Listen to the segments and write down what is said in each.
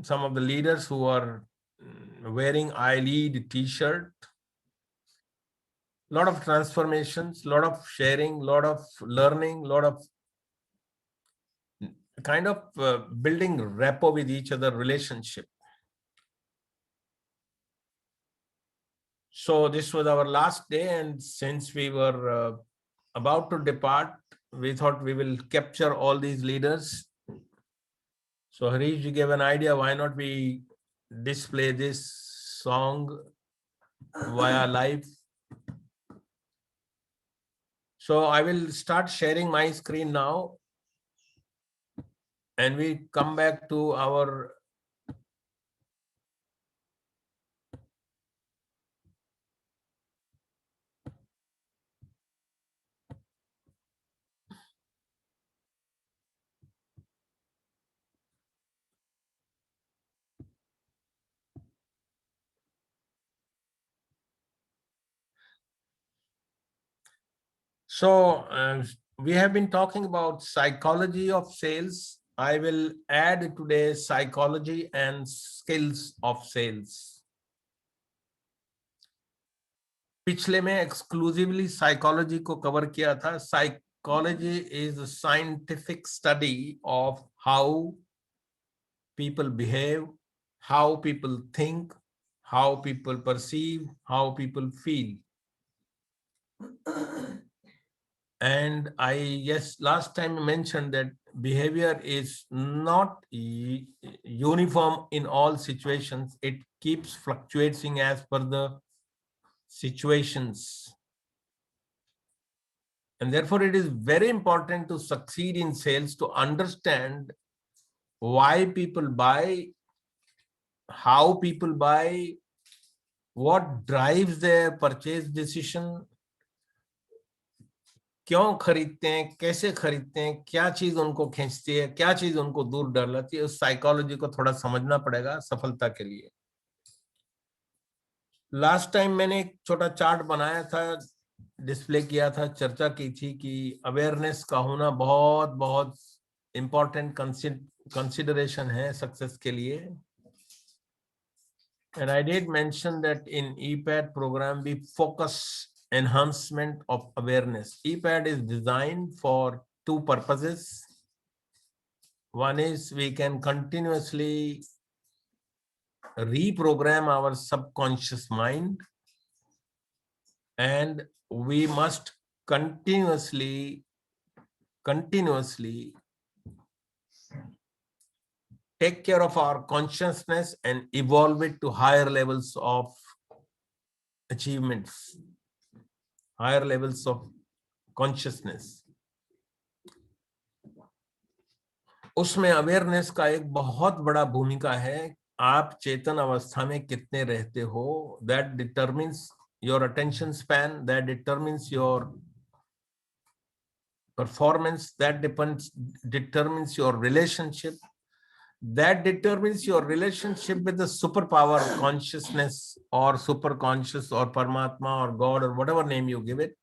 some of the leaders who are wearing I lead t-shirt. Lot of transformations, lot of sharing, lot of learning, lot of kind of building rapport with each other, relationship. So this was our last day, and since we were about to depart, we thought we will capture all these leaders. So Harish, you gave an idea, why not we display this song via live? So I will start sharing my screen now, and we come back to our we have been talking about psychology of sales. I will add today psychology and skills of sales. पिछले में exclusively psychology को cover किया था. Psychology is a scientific study of how people behave, how people think, how people perceive, how people feel. And last time I mentioned that behavior is not uniform in all situations. It keeps fluctuating as per the situations. And therefore, it is very important to succeed in sales to understand why people buy, how people buy, what drives their purchase decision, क्यों खरीदते हैं, कैसे खरीदते हैं, क्या चीज उनको खींचती है, क्या चीज उनको दूर डलाती है. उस साइकोलॉजी को थोड़ा समझना पड़ेगा सफलता के लिए. लास्ट टाइम मैंने एक छोटा चार्ट बनाया था, डिस्प्ले किया था, चर्चा की थी कि अवेयरनेस का होना बहुत बहुत इंपॉर्टेंट कंसिडरेशन है सक्सेस के लिए. And I did mention that in EPAD program we focus enhancement of awareness. EPAD is designed for two purposes. One is we can continuously reprogram our subconscious mind, and we must continuously take care of our consciousness and evolve it to higher levels of achievements, higher levels of consciousness. उसमें awareness का एक बहुत बड़ा भूमिका है. आप चेतन अवस्था में कितने रहते हो, that determines your attention span, that determines your performance, that determines your relationship, that determines your relationship with the superpower consciousness or super conscious or Paramatma or God or whatever name you give it.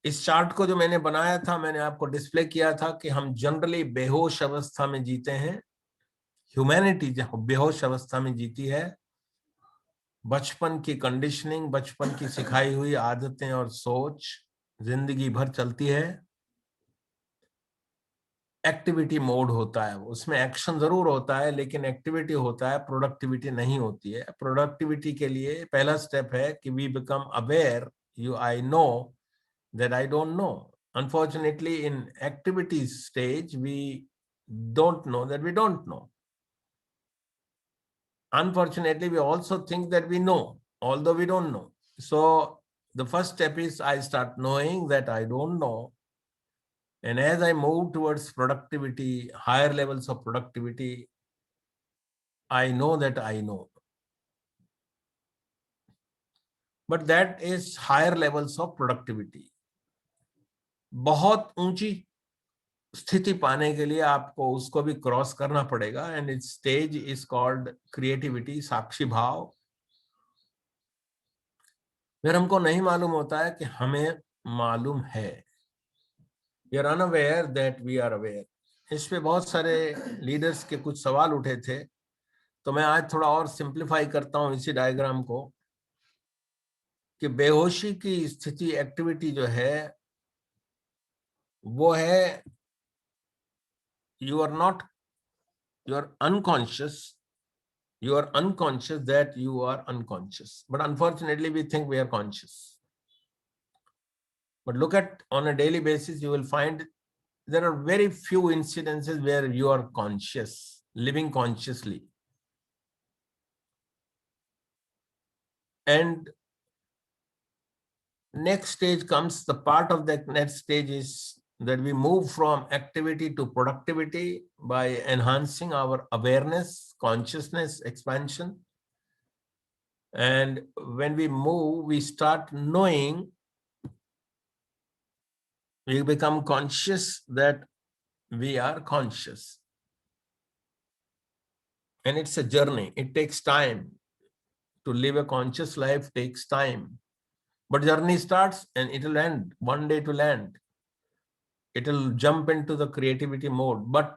इस chart को जो मैंने बनाया था, मैंने आपको display किया था कि हम जनरली बेहोश अवस्था में जीते हैं. ह्यूमैनिटी बेहोश अवस्था में जीती है. बचपन की कंडीशनिंग, बचपन की सिखाई हुई आदतें और सोच जिंदगी भर चलती है. एक्टिविटी मोड होता है, उसमें एक्शन जरूर होता है लेकिन एक्टिविटी होता है, प्रोडक्टिविटी नहीं होती है. प्रोडक्टिविटी के लिए पहला स्टेप है कि we become aware. I know that I don't know. Unfortunately in activity stage we don't know that we don't know. Unfortunately, we also think that we know, although we don't know. So the first step is I start knowing that I don't know. And as I move towards productivity, higher levels of productivity, I know that I know. But that is higher levels of productivity. बहुत ऊंची स्थिति पाने के लिए आपको उसको भी cross करना पड़ेगा. And it stage is called creativity, साक्षी भाव. फिर हमको नहीं मालूम होता है कि हमें मालूम है. We are unaware that we are aware. इस पे बहुत सारे लीडर्स के कुछ सवाल उठे थे, तो मैं आज थोड़ा और सिंप्लीफाई करता हूं इसी डायग्राम को कि बेहोशी की स्थिति एक्टिविटी जो है वो है you are not, you are unconscious, you are unconscious that you are unconscious, but unfortunately we think we are conscious. But look at, on a daily basis you will find there are very few incidences where you are conscious, living consciously. And next stage comes, the part of the next stage is that we move from activity to productivity by enhancing our awareness, consciousness expansion. And when we move, we start knowing, we become conscious that we are conscious. And it's a journey. It takes time. To live a conscious life takes time. But journey starts and it'll end. One day it'll end. It'll jump into the creativity mode. But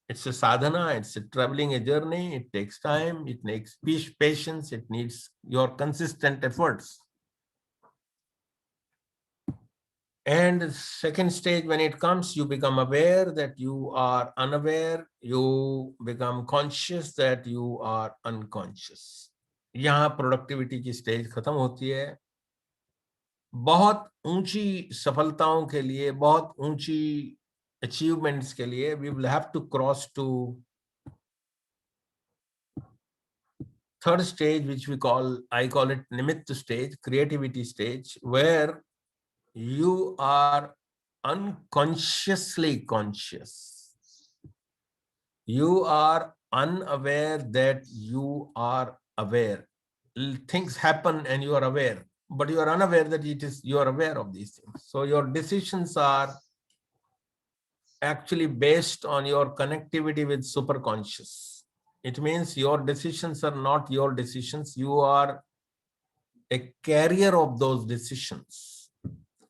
it's a sadhana, it's a traveling a journey. It takes time, it needs patience, it needs your consistent efforts. And second stage, when it comes, you become aware that you are unaware, you become conscious that you are unconscious. यहाँ productivity की stage खत्म होती है. बहुत ऊंची सफलताओं के लिए, बहुत ऊंची अचीवमेंट्स के लिए we will have to cross to third stage, which we call, I call it Nimitta stage, creativity stage, where you are unconsciously conscious. You are unaware that you are aware. Things happen and you are aware, but you are unaware that it is, you are aware of these things. So your decisions are actually based on your connectivity with superconscious. It means your decisions are not your decisions. You are a carrier of those decisions.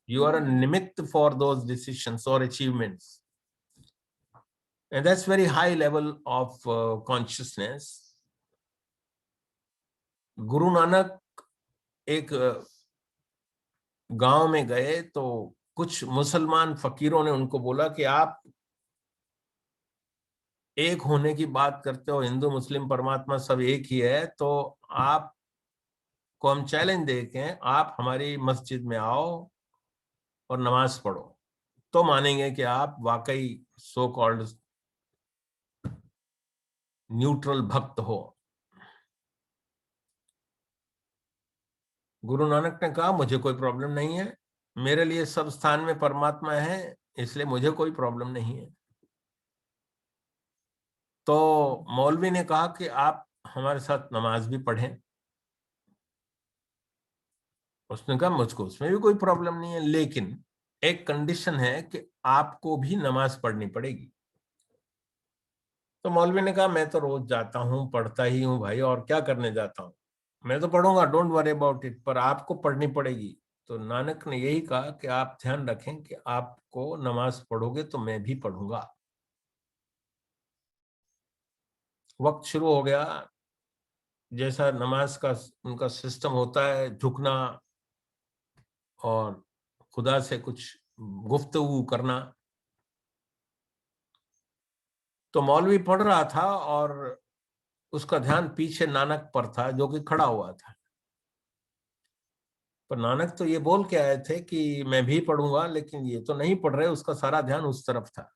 You are a nimitta for those decisions or achievements. And that's very high level of consciousness. Guru Nanak एक गांव में गए तो कुछ मुसलमान फकीरों ने उनको बोला कि आप एक होने की बात करते हो, हिंदू मुस्लिम परमात्मा सब एक ही है, तो आप को हम चैलेंज देखें, आप हमारी मस्जिद में आओ और नमाज पढ़ो, तो मानेंगे कि आप वाकई सो कॉल्ड न्यूट्रल भक्त हो. गुरु नानक ने कहा मुझे कोई प्रॉब्लम नहीं है, मेरे लिए सब स्थान में परमात्मा है, इसलिए मुझे कोई प्रॉब्लम नहीं है. तो मौलवी ने कहा कि आप हमारे साथ नमाज भी पढ़ें. उसने कहा मुझको उसमें भी कोई प्रॉब्लम नहीं है, लेकिन एक कंडीशन है कि आपको भी नमाज पढ़नी पड़ेगी. तो मौलवी ने कहा मैं तो रोज जाता हूँ, पढ़ता ही हूँ भाई, और क्या करने जाता हूँ, मैं तो पढ़ूंगा, डोंट वरी अबाउट इट, पर आपको पढ़नी पड़ेगी. तो नानक ने यही कहा कि आप ध्यान रखें कि आपको नमाज पढ़ोगे तो मैं भी पढ़ूंगा. वक्त शुरू हो गया. जैसा नमाज का उनका सिस्टम होता है, झुकना और खुदा से कुछ गुफ्तगू करना. तो मौलवी पढ़ रहा था और उसका ध्यान पीछे नानक पर था जो कि खड़ा हुआ था. पर नानक तो ये बोल के आए थे कि मैं भी पढ़ूंगा, लेकिन ये तो नहीं पढ़ रहे, उसका सारा ध्यान उस तरफ था.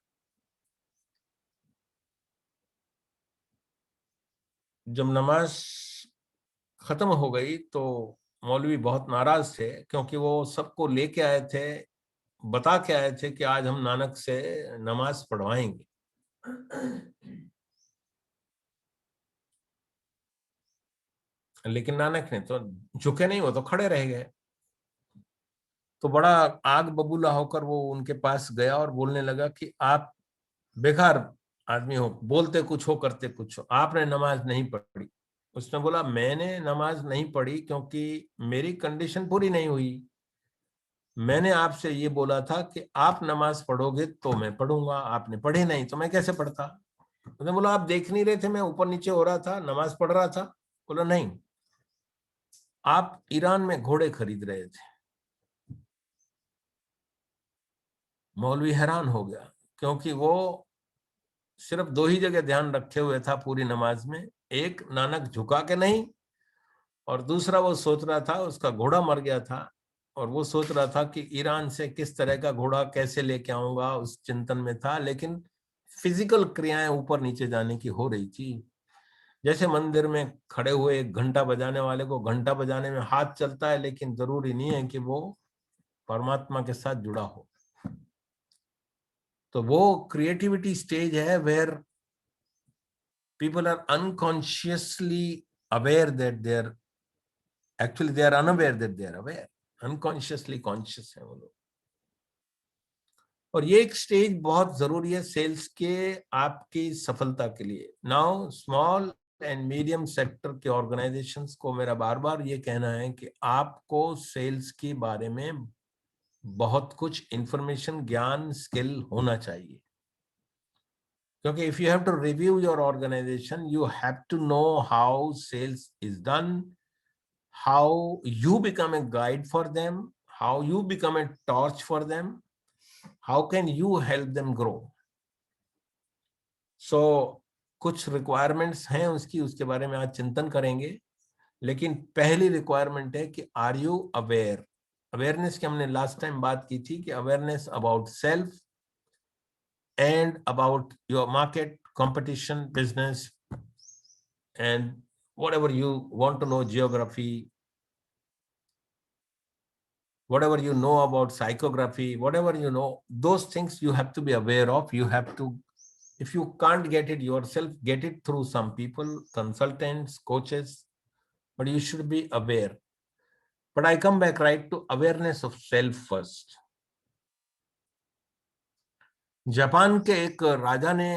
जब नमाज खत्म हो गई तो मौलवी बहुत नाराज थे, क्योंकि वो सबको लेके आए थे, बता के आए थे कि आज हम नानक से नमाज पढ़वाएंगे. लेकिन नानक ने तो झुके नहीं, वो तो खड़े रह गए. तो बड़ा आग बबूला होकर वो उनके पास गया और बोलने लगा कि आप बेकार आदमी हो, बोलते कुछ हो करते कुछ हो, आपने नमाज नहीं पढ़ी. उसने बोला मैंने नमाज नहीं पढ़ी क्योंकि मेरी कंडीशन पूरी नहीं हुई. मैंने आपसे ये बोला था कि आप नमाज पढ़ोगे तो मैं पढ़ूंगा, आपने पढ़े नहीं तो मैं कैसे पढ़ता? मैंने बोला आप देख नहीं रहे थे मैं ऊपर नीचे हो रहा था, नमाज पढ़ रहा था? बोला नहीं, आप ईरान में घोड़े खरीद रहे थे। मौलवी हैरान हो गया, क्योंकि वो सिर्फ दो ही जगह ध्यान रखे हुए था पूरी नमाज में, एक नानक झुका के नहीं, और दूसरा वो सोच रहा था उसका घोड़ा मर गया था, और वो सोच रहा था कि ईरान से किस तरह का घोड़ा कैसे लेके आऊंगा, उस चिंतन में था। लेकिन फिजिकल क्रियाएं ऊपर नीचे जाने की हो रही थी। जैसे मंदिर में खड़े हुए एक घंटा बजाने वाले को घंटा बजाने में हाथ चलता है, लेकिन जरूरी नहीं है कि वो परमात्मा के साथ जुड़ा हो। तो वो क्रिएटिविटी स्टेज है where people are unconsciously aware that they're actually they are unaware that they are aware, unconsciously conscious है वो लोग। और ये एक स्टेज बहुत जरूरी है सेल्स के आपकी सफलता के लिए। Now small and medium sector के ऑर्गेनाइजेशंस को मेरा बार बार ये कहना है कि आपको सेल्स के बारे में बहुत कुछ इंफॉर्मेशन, ज्ञान, स्किल होना चाहिए। क्योंकि if you have to review your organisation, you have to know how sales is done, how you become a guide for them, how you become a torch for them, how can you help them grow. So कुछ requirements हैं उसकी, उसके बारे में आज चिंतन करेंगे। लेकिन पहली रिक्वायरमेंट है कि आर यू अवेयर। अवेयरनेस की हमने लास्ट टाइम बात की थी कि awareness about self and about your market, competition, business and whatever you want to know, geography, whatever you know about psychography, whatever you know, those things you have to be aware of. You have to, if you can't get it yourself, get it through some people, consultants, coaches, but you should be aware. But I come back right to awareness of self first. Japan के एक राजा ने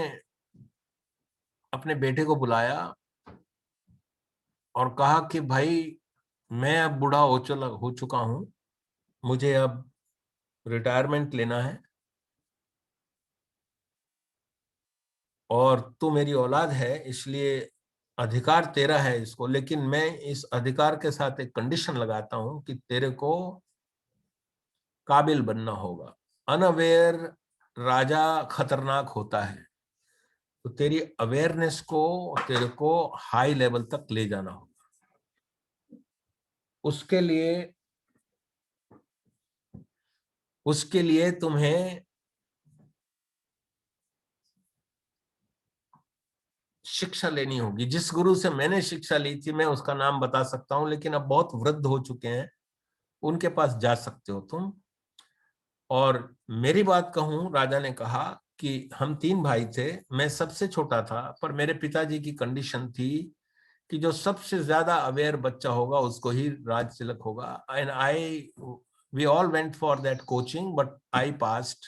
अपने बेटे को बुलाया और कहा कि भाई मैं अब बूढ़ा हो चुका हूं, मुझे अब रिटायरमेंट लेना है, और तू मेरी औलाद है इसलिए अधिकार तेरा है इसको, लेकिन मैं इस अधिकार के साथ एक कंडीशन लगाता हूं कि तेरे को काबिल बनना होगा। अनअवेयर राजा खतरनाक होता है, तो तेरी अवेयरनेस को तेरे को हाई लेवल तक ले जाना होगा। उसके लिए तुम्हें शिक्षा लेनी होगी। जिस गुरु से मैंने शिक्षा ली थी, मैं उसका नाम बता सकता हूं, लेकिन अब बहुत वृद्ध हो चुके हैं, उनके पास जा सकते हो तुम। और मेरी बात कहूं, राजा ने कहा कि हम 3 भाई थे, मैं सबसे छोटा था, पर मेरे पिताजी की कंडीशन थी कि जो सबसे ज्यादा अवेयर बच्चा होगा उसको ही राज तिलक होगा। And I we all went for that coaching, but I passed.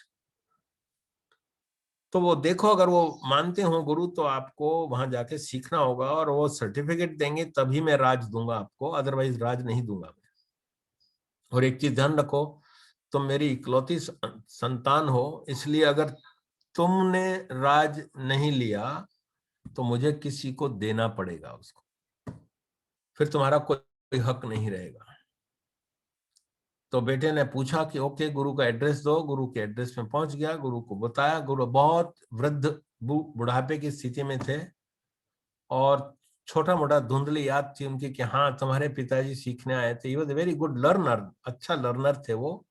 तो वो देखो, अगर वो मानते हो गुरु, तो आपको वहां जाके सीखना होगा, और वो सर्टिफिकेट देंगे तभी मैं राज दूंगा आपको, अदरवाइज राज नहीं दूंगा मैं। और एक चीज ध्यान रखो, तुम मेरी इकलौती संतान हो, इसलिए अगर तुमने राज नहीं लिया तो मुझे किसी को देना पड़ेगा उसको, फिर तुम्हारा कोई हक नहीं रहेगा। तो बेटे ने पूछा कि ओके गुरु का एड्रेस दो। गुरु के एड्रेस में पहुंच गया, गुरु को बताया। गुरु बहुत वृद्ध बुढ़ापे की स्थिति में थे, और छोटा मोटा धुंधली याद थी उनकी कि हाँ तुम्हारे पिताजी सीखने आए थे। He was very good learner, अच्छा लर्नर थे वो।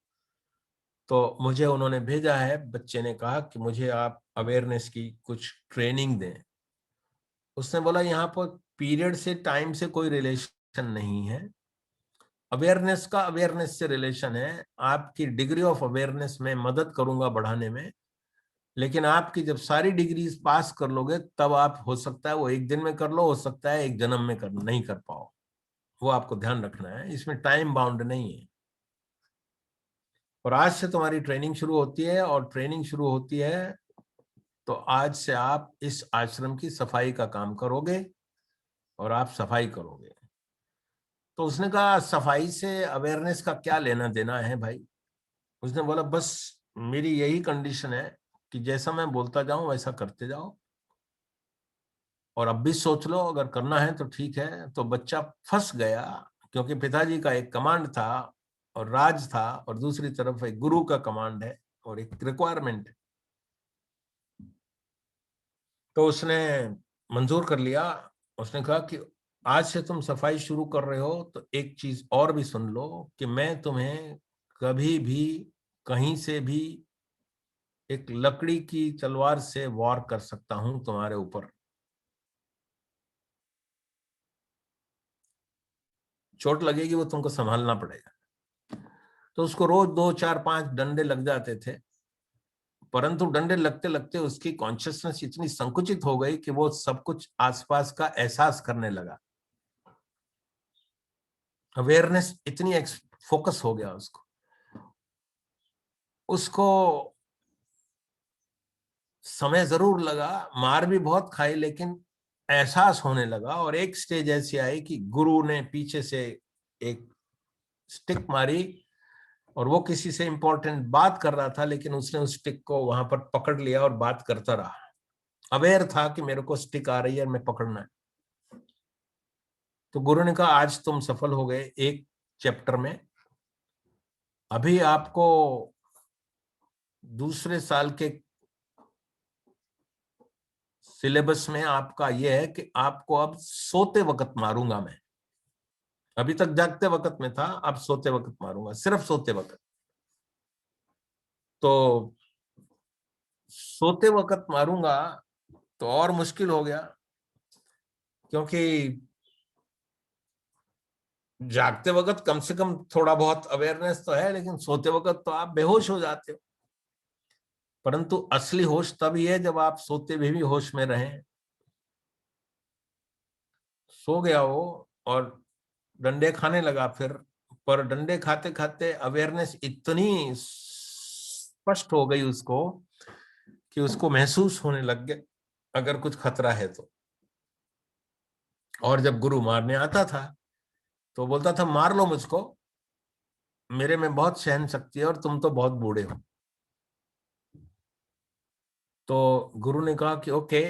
तो मुझे उन्होंने भेजा है, बच्चे ने कहा कि मुझे आप अवेयरनेस की कुछ ट्रेनिंग दें। उसने बोला यहाँ पर पीरियड से, टाइम से कोई रिलेशन नहीं है, अवेयरनेस का अवेयरनेस से रिलेशन है। आपकी डिग्री ऑफ अवेयरनेस में मदद करूंगा बढ़ाने में, लेकिन आपकी जब सारी डिग्रीज पास कर लोगे तब आप, हो सकता है वो एक दिन में कर लो, हो सकता है एक जन्म में नहीं कर पाओ। वो आपको ध्यान रखना है, इसमें टाइम बाउंड नहीं है। और आज से तुम्हारी ट्रेनिंग शुरू होती है, और ट्रेनिंग शुरू होती है तो आज से आप इस आश्रम की सफाई का काम करोगे, और आप सफाई करोगे। तो उसने कहा सफाई से अवेयरनेस का क्या लेना देना है भाई? उसने बोला बस मेरी यही कंडीशन है कि जैसा मैं बोलता जाऊं वैसा करते जाओ, और अब भी सोच लो, अगर करना है तो ठीक है। तो बच्चा फंस गया, क्योंकि पिताजी का एक कमांड था और राज था, और दूसरी तरफ एक गुरु का कमांड है और एक रिक्वायरमेंट है। तो उसने मंजूर कर लिया। उसने कहा कि आज से तुम सफाई शुरू कर रहे हो तो एक चीज और भी सुन लो, कि मैं तुम्हें कभी भी कहीं से भी एक लकड़ी की तलवार से वार कर सकता हूं तुम्हारे ऊपर। चोट लगेगी, वो तुमको संभालना पड़ेगा। तो उसको रोज 2 4 5 डंडे लग जाते थे, परंतु डंडे लगते लगते उसकी कॉन्शियसनेस इतनी संकुचित हो गई कि वो सब कुछ आसपास का एहसास करने लगा। अवेयरनेस इतनी फोकस हो गया उसको। उसको समय जरूर लगा, मार भी बहुत खाई, लेकिन एहसास होने लगा। और एक स्टेज ऐसी आई कि गुरु ने पीछे से एक स्टिक मारी, और वो किसी से इंपॉर्टेंट बात कर रहा था, लेकिन उसने उस स्टिक को वहां पर पकड़ लिया और बात करता रहा। अवेयर था कि मेरे को स्टिक आ रही है, मैं पकड़ना है। तो गुरु ने कहा आज तुम सफल हो गए एक चैप्टर में, अभी आपको दूसरे साल के सिलेबस में आपका यह है कि आपको अब सोते वक्त मारूंगा मैं। अभी तक जागते वक्त में था, अब सोते वक्त मारूंगा, सिर्फ सोते वक्त। तो सोते वक्त मारूंगा तो और मुश्किल हो गया, क्योंकि जागते वक्त कम से कम थोड़ा बहुत अवेयरनेस तो है, लेकिन सोते वक्त तो आप बेहोश हो जाते हो। परंतु असली होश तभी है जब आप सोते हुए भी होश में रहें। सो गया वो, और डंडे खाने लगा फिर। पर डंडे खाते खाते अवेयरनेस इतनी स्पष्ट हो गई उसको कि उसको महसूस होने लग गया अगर कुछ खतरा है तो। और जब गुरु मारने आता था तो बोलता था मार लो मुझको, मेरे में बहुत सहन शक्ति है और तुम तो बहुत बूढ़े हो। तो गुरु ने कहा कि okay,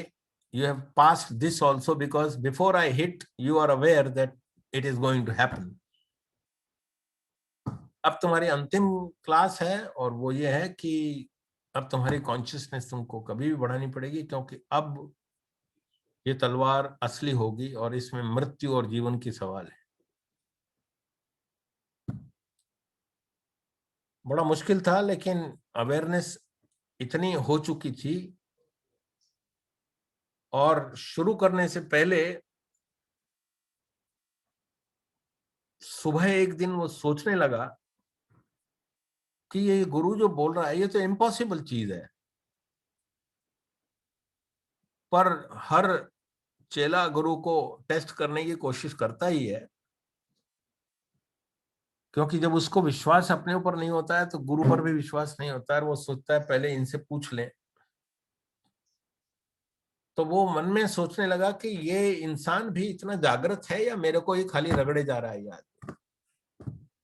you have passed this also, because before I hit you are aware that it is going to happen. अब तुम्हारी अंतिम क्लास है, और वो ये है कि अब तुम्हारी कॉन्शियसनेस तुमको कभी भी बढ़ानी पड़ेगी, क्योंकि अब ये तलवार असली होगी और इसमें मृत्यु और जीवन की सवाल है। बड़ा मुश्किल था, लेकिन अवेयरनेस इतनी हो चुकी थी। और शुरू करने से पहले सुबह एक दिन वो सोचने लगा कि ये गुरु जो बोल रहा है ये तो इम्पॉसिबल चीज है। पर हर चेला गुरु को टेस्ट करने की कोशिश करता ही है, क्योंकि जब उसको विश्वास अपने ऊपर नहीं होता है तो गुरु पर भी विश्वास नहीं होता है, और वो सोचता है पहले इनसे पूछ ले। तो वो मन में सोचने लगा कि ये इंसान भी इतना जागृत है या मेरे को ये खाली रगड़े जा रहा है यार।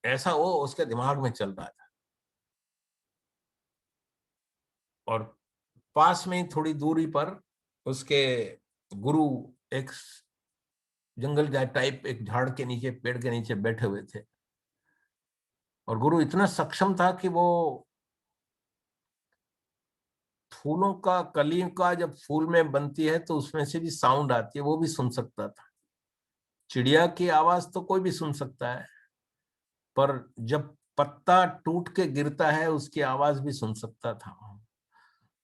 ऐसा वो उसके दिमाग में चल रहा था। और पास में ही थोड़ी दूरी पर उसके गुरु एक जंगल टाइप एक झाड़ के नीचे, पेड़ के नीचे बैठे हुए थे। और गुरु इतना सक्षम था कि वो फूलों का, कली का जब फूल में बनती है तो उसमें से भी साउंड आती है, वो भी सुन सकता था। चिड़िया की आवाज तो कोई भी सुन सकता है, पर जब पत्ता टूट के गिरता है उसकी आवाज भी सुन सकता था।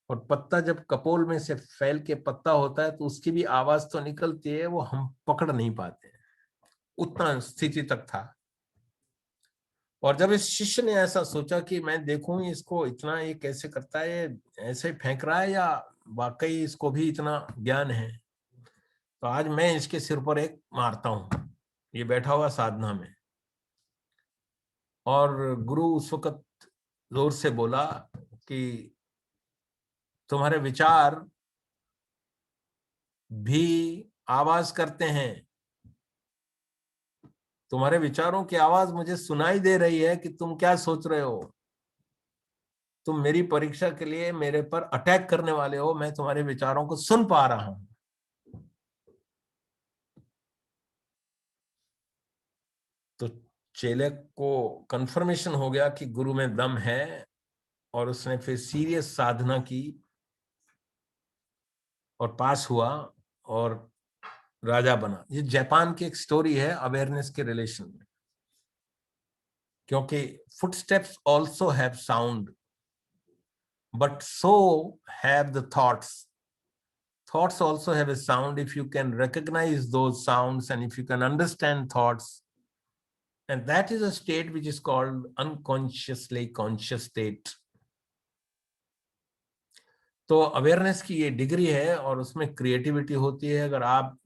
और पत्ता जब कपोल में से फैल के पत्ता होता है तो उसकी भी आवाज तो निकलती है, वो हम पकड़ नहीं पाते। उतना स्थिति तक था। और जब इस शिष्य ने ऐसा सोचा कि मैं देखूं इसको, इतना ये कैसे करता है, ये ऐसे ही फेंक रहा है या वाकई इसको भी इतना ज्ञान है, तो आज मैं इसके सिर पर एक मारता हूं। ये बैठा हुआ साधना में। और गुरु उस वक्त जोर से बोला कि तुम्हारे विचार भी आवाज करते हैं, तुम्हारे विचारों की आवाज मुझे सुनाई दे रही है कि तुम क्या सोच रहे हो। तुम मेरी परीक्षा के लिए मेरे पर अटैक करने वाले हो, मैं तुम्हारे विचारों को सुन पा रहा हूं। तो चेले को कंफर्मेशन हो गया कि गुरु में दम है, और उसने फिर सीरियस साधना की और पास हुआ और राजा बना। ये जापान की एक स्टोरी है अवेयरनेस के रिलेशन में, क्योंकि footsteps also have sound, but so have the thoughts. Thoughts also have a sound. If you can recognize those sounds and if you can understand thoughts, and that is a state which is called unconsciously conscious state. तो awareness की ये degree है और उसमें creativity होती है। अगर आप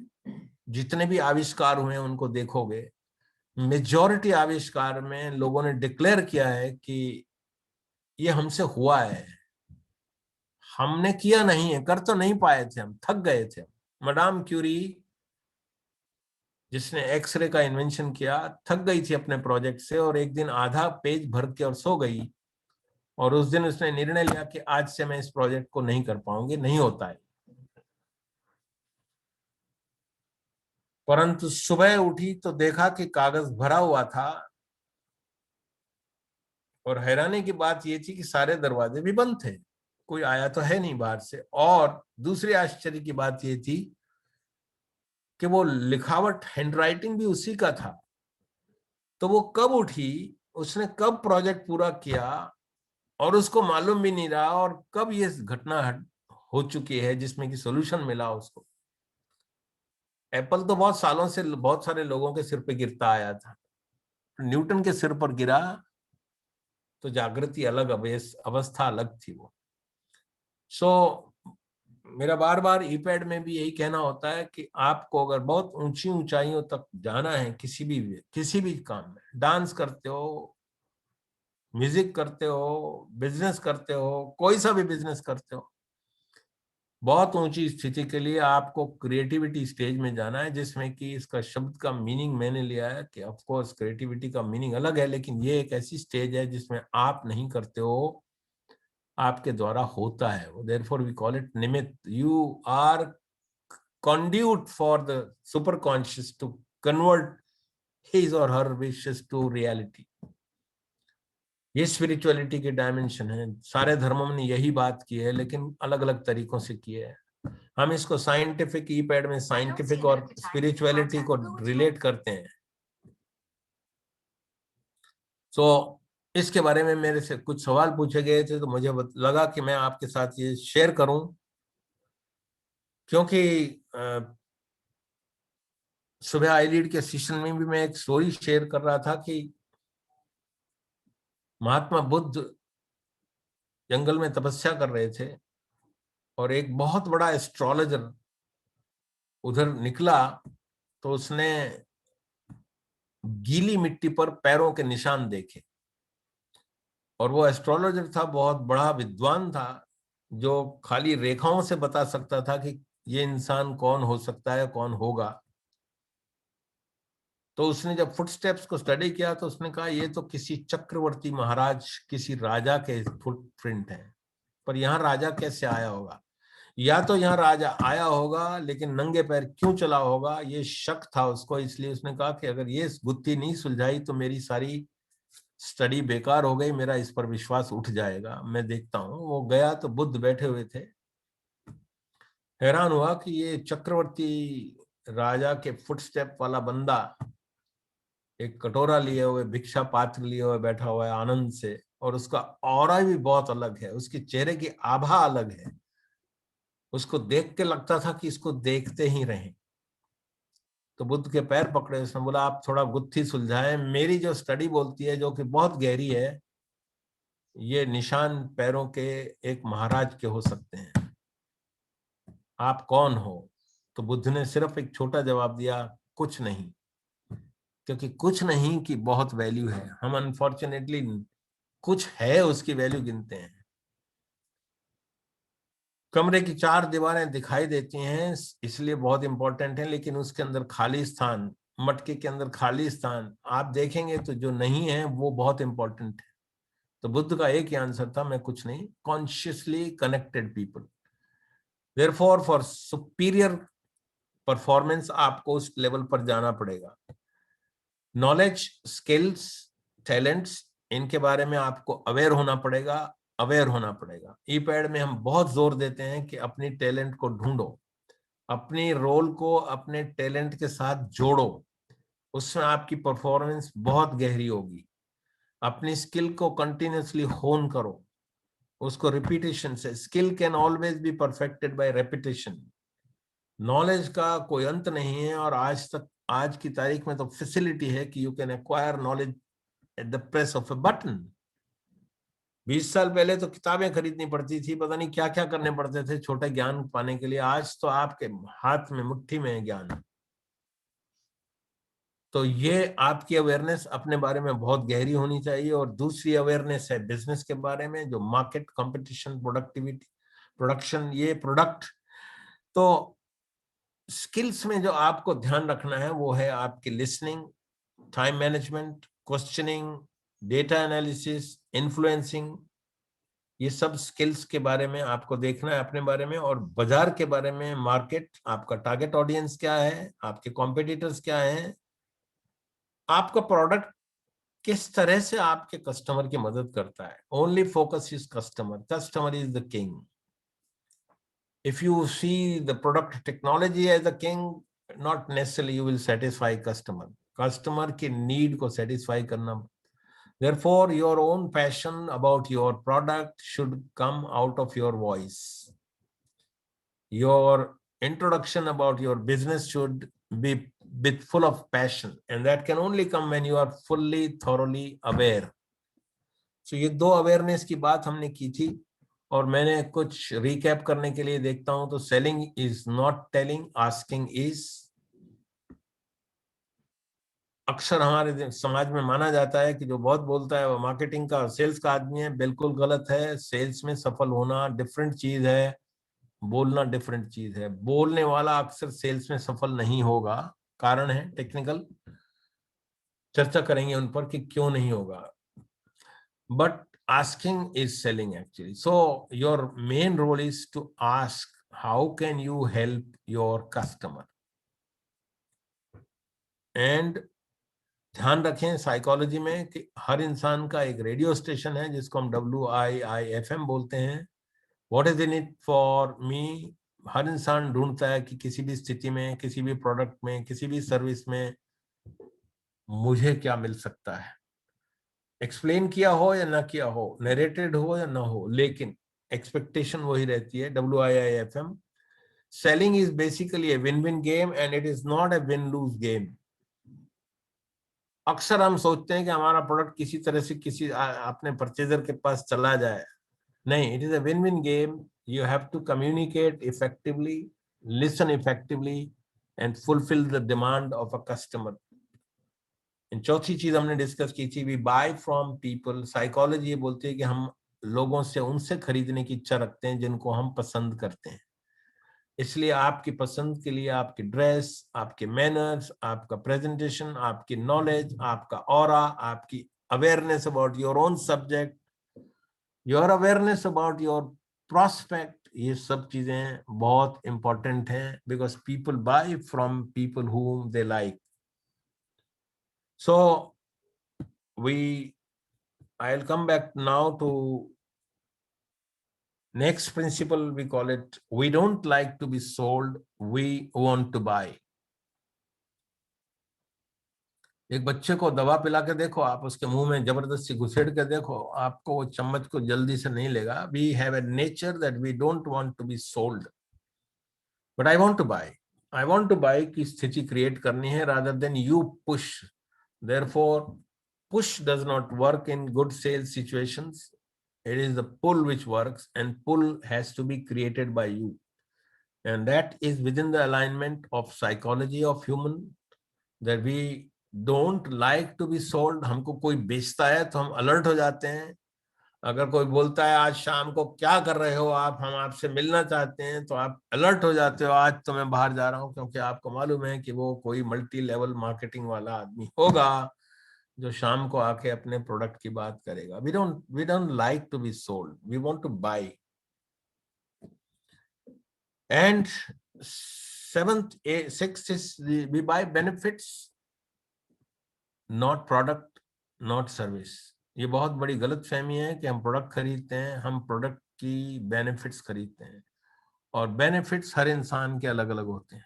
जितने भी आविष्कार हुए हैं उनको देखोगे, मेजॉरिटी आविष्कार में लोगों ने डिक्लेयर किया है कि ये हमसे हुआ है, हमने किया नहीं है, कर तो नहीं पाए थे, हम थक गए थे। मैडम क्यूरी जिसने एक्सरे का इन्वेंशन किया, थक गई थी अपने प्रोजेक्ट से और एक दिन आधा पेज भर के और सो गई, और उस दिन उसने निर्णय लिया कि आज से मैं इस प्रोजेक्ट को नहीं कर पाऊंगी, नहीं होता है। परंतु सुबह उठी तो देखा कि कागज भरा हुआ था, और हैरानी की बात यह थी कि सारे दरवाजे भी बंद थे, कोई आया तो है नहीं बाहर से। और दूसरी आश्चर्य की बात यह थी कि वो लिखावट, हैंडराइटिंग भी उसी का था। तो वो कब उठी, उसने कब प्रोजेक्ट पूरा किया, और उसको मालूम भी नहीं रहा, और कब ये घटना हो चुकी है जिसमें कि सॉल्यूशन मिला उसको। एप्पल तो बहुत सालों से बहुत सारे लोगों के सिर पे गिरता आया था, न्यूटन के सिर पर गिरा तो जागृति अलग, अवस्था अलग थी वो। सो मेरा बार बार ईपैड में भी यही कहना होता है कि आपको अगर बहुत ऊंची ऊंचाइयों तक जाना है किसी भी काम में, डांस करते हो, म्यूजिक करते हो, बिजनेस करते हो, कोई सा भी बिजनेस करते हो, बहुत ऊंची स्थिति के लिए आपको क्रिएटिविटी स्टेज में जाना है, जिसमें कि इसका शब्द का मीनिंग मैंने लिया है कि ऑफ कोर्स क्रिएटिविटी का मीनिंग अलग है, लेकिन ये एक ऐसी स्टेज है जिसमें आप नहीं करते हो, आपके द्वारा होता है वो। देयरफॉर वी कॉल इट निमित्त। You are conduit for the superconscious to convert his or her wishes to reality. ये स्पिरिचुअलिटी की डायमेंशन है। सारे धर्मों ने यही बात की है, लेकिन अलग अलग तरीकों से की है। हम इसको साइंटिफिक ईपैड में साइंटिफिक और स्पिरिचुअलिटी को रिलेट करते हैं। सो इसके बारे में मेरे से कुछ सवाल पूछे गए थे, तो मुझे लगा कि मैं आपके साथ ये शेयर करूं, क्योंकि सुबह आई लीड के सेशन में भी मैं एक स्टोरी शेयर कर रहा था कि महात्मा बुद्ध जंगल में तपस्या कर रहे थे, और एक बहुत बड़ा एस्ट्रोलॉजर उधर निकला, तो उसने गीली मिट्टी पर पैरों के निशान देखे, और वो एस्ट्रोलॉजर था, बहुत बड़ा विद्वान था, जो खाली रेखाओं से बता सकता था कि ये इंसान कौन हो सकता है, कौन होगा। तो उसने जब फुटस्टेप्स को स्टडी किया तो उसने कहा ये तो किसी चक्रवर्ती महाराज, किसी राजा के फुटप्रिंट है, पर यहाँ राजा कैसे आया होगा, या तो यहाँ राजा आया होगा लेकिन नंगे पैर क्यों चला होगा, ये शक था उसको। इसलिए उसने कहा कि अगर ये गुत्थी नहीं सुलझाई तो मेरी सारी स्टडी बेकार हो गई, मेरा इस पर विश्वास उठ जाएगा, मैं देखता हूँ। वो गया तो बुद्ध बैठे हुए थे। हैरान हुआ कि ये चक्रवर्ती राजा के फुटस्टेप वाला बंदा एक कटोरा लिए हुए, भिक्षा पात्र लिए हुए बैठा हुआ है आनंद से, और उसका ऑरा भी बहुत अलग है, उसके चेहरे की आभा अलग है। उसको देख के लगता था कि इसको देखते ही रहें। तो बुद्ध के पैर पकड़े, उसने बोला आप थोड़ा गुत्थी सुलझाएं, मेरी जो स्टडी बोलती है, जो कि बहुत गहरी है, ये निशान पैरों के एक महाराज के हो सकते हैं, आप कौन हो। तो बुद्ध ने सिर्फ एक छोटा जवाब दिया, कुछ नहीं। क्योंकि कुछ नहीं की बहुत वैल्यू है, हम अनफॉर्चुनेटली कुछ है उसकी वैल्यू गिनते हैं। कमरे की चार दीवारें दिखाई देती हैं इसलिए बहुत इंपॉर्टेंट है, लेकिन उसके अंदर खाली स्थान, मटके के अंदर खाली स्थान आप देखेंगे तो जो नहीं है वो बहुत इंपॉर्टेंट है। तो बुद्ध का एक ही आंसर था, मैं कुछ नहीं, consciously connected people. Therefore for superior performance आपको उस लेवल पर जाना पड़ेगा। नॉलेज, स्किल्स, टैलेंट्स, इनके बारे में आपको अवेयर होना पड़ेगा, अवेयर होना पड़ेगा। ई-पैड में हम बहुत जोर देते हैं कि अपनी टैलेंट को ढूंढो, अपनी रोल को अपने टैलेंट के साथ जोड़ो, उसमें आपकी परफॉर्मेंस बहुत गहरी होगी। अपनी स्किल को कंटिन्यूअसली होन करो, उसको रिपीटेशन से, skill can always be perfected by repetition. Knowledge का कोई अंत नहीं है, और आज की तारीख में तो फैसिलिटी है कि you can acquire knowledge at the press of A button. 20 साल पहले तो किताबें खरीदनी पड़ती थी, पता नहीं क्या क्या करने पड़ते थे छोटे ज्ञान पाने के लिए। आज तो आपके हाथ में, मुट्ठी में है ज्ञान। तो ये आपकी अवेयरनेस अपने बारे में बहुत गहरी होनी चाहिए। और दूसरी अवेयरनेस है बिजनेस के बारे में, जो मार्केट, कंपटीशन, प्रोडक्टिविटी, प्रोडक्शन, ये प्रोडक्ट। तो स्किल्स में जो आपको ध्यान रखना है वो है आपकी listening, time management, questioning, data analysis, influencing. ये सब स्किल्स के बारे में आपको देखना है अपने बारे में। और बाजार के बारे में, मार्केट, आपका टारगेट ऑडियंस क्या है, आपके कॉम्पिटिटर्स क्या हैं, आपका प्रोडक्ट किस तरह से आपके कस्टमर की मदद करता है। Only focus is customer, customer is the king. If you see the product technology as a king, not necessarily you will satisfy customer. Customer की need को satisfy करना। Therefore, your own passion about your product should come out of your voice. Your introduction about your business should be with full of passion, and that can only come when you are fully, thoroughly aware. So ये दो awareness की बात हमने की थी। और मैंने कुछ रिकैप करने के लिए देखता हूं तो selling is not telling, asking is. अक्सर हमारे समाज में माना जाता है कि जो बहुत बोलता है वो मार्केटिंग का, सेल्स का आदमी है। बिल्कुल गलत है। सेल्स में सफल होना डिफरेंट चीज है, बोलना डिफरेंट चीज है। बोलने वाला अक्सर सेल्स में सफल नहीं होगा। कारण है टेक्निकल, चर्चा करेंगे उन पर कि क्यों नहीं होगा। But asking is selling actually. So your main role is to ask, how can you help your customer? And ध्यान रखें साइकोलॉजी में कि हर इंसान का एक रेडियो स्टेशन है जिसको हम WIIFM बोलते हैं। What is in it for me. हर इंसान ढूंढता है कि किसी भी स्थिति में, किसी भी प्रोडक्ट में, किसी भी सर्विस में मुझे क्या मिल सकता है। एक्सप्लेन किया हो या ना किया हो, नरेटेड हो या ना हो, लेकिन एक्सपेक्टेशन वही रहती है। WIIFM, selling is basically A win win game and it is not a win loose game. अक्सर हम सोचते हैं कि हमारा प्रोडक्ट किसी तरह से किसी अपने परचेजर के पास चला जाए। नहीं, it is a win win game. You have to communicate effectively, listen effectively and fulfil the demand of a customer. चौथी चीज हमने डिस्कस की थी, we buy from people. Psychology ये बोलती है कि हम लोगों से, उनसे खरीदने की इच्छा रखते हैं जिनको हम पसंद करते हैं। इसलिए आपकी पसंद के लिए आपकी ड्रेस, आपके मैनर्स, आपका प्रेजेंटेशन, आपकी नॉलेज, आपका ऑरा, आपकी awareness about your own subject, your awareness about your prospect, ये सब चीजें बहुत इंपॉर्टेंट हैं। Because people buy from people whom they like. So I'll come back now to next principle. We call it, we don't like to be sold, we want to buy. एक बच्चे को दवा पिला के देखो, आप उसके मुंह में जबरदस्ती घुसेड़ के देखो, आपको वो चम्मच को जल्दी से नहीं लेगा। We have a nature that we don't want to be sold, but I want to buy. I want to buy की स्थिति क्रिएट करनी है, rather than you push. Therefore push does not work in good sales situations. It is the pull which works, and pull has to be created by you, and that is within the alignment of psychology of human, that we don't like to be sold. हमको कोई बेचता है तो हम alert हो जाते हैं। अगर कोई बोलता है आज शाम को क्या कर रहे हो आप, हम आपसे मिलना चाहते हैं, तो आप अलर्ट हो जाते हो, आज तो मैं बाहर जा रहा हूं, क्योंकि आपको मालूम है कि वो कोई मल्टी लेवल मार्केटिंग वाला आदमी होगा जो शाम को आके अपने प्रोडक्ट की बात करेगा. We don't like to be sold, we want to buy. And sixth is we buy benefits, not product, not service. ये बहुत बड़ी गलत फहमी है कि हम प्रोडक्ट खरीदते हैं, हम प्रोडक्ट की बेनिफिट्स खरीदते हैं. और बेनिफिट्स हर इंसान के अलग अलग होते हैं.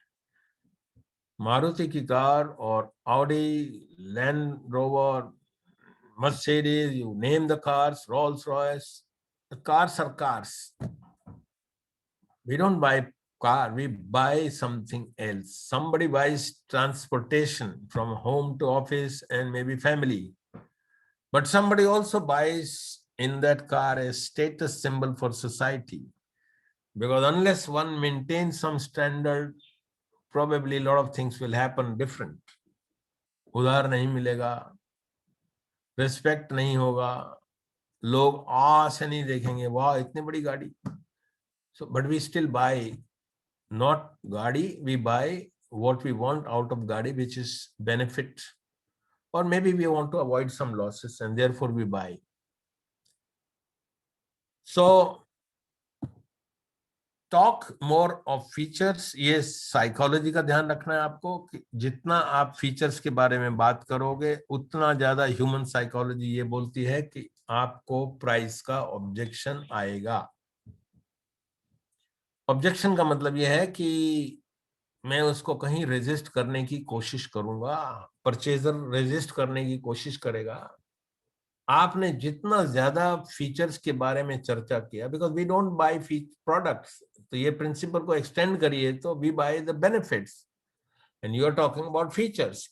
मारुति की कार और Audi, land rover, Mercedes, you name the cars, Rolls Royce, the cars are cars. We don't buy car, we buy something else. Somebody buys transportation from home to office and maybe family. But somebody also buys in that car a status symbol for society. Because unless one maintains some standard, probably a lot of things will happen different. उधार नहीं मिलेगा, respect नहीं होगा, लोग आ से नहीं देखेंगे, वाह इतनी बड़ी गाड़ी. So, but we still buy not गाड़ी, we buy what we want out of गाड़ी, which is benefit, or maybe we want to avoid some losses and therefore we buy. So talk more of features. ये psychology का ध्यान रखना है आपको कि जितना आप फीचर्स के बारे में बात करोगे उतना ज्यादा ह्यूमन साइकोलॉजी ये बोलती है कि आपको प्राइस का ऑब्जेक्शन आएगा. ऑब्जेक्शन का मतलब यह है कि मैं उसको कहीं रेजिस्ट करने की कोशिश करूंगा, परचेजर रेजिस्ट करने की कोशिश करेगा. आपने जितना ज्यादा फीचर्स के बारे में चर्चा किया, because we don't buy products, तो ये प्रिंसिपल को एक्सटेंड करिए तो we buy the benefits. And you are talking about features.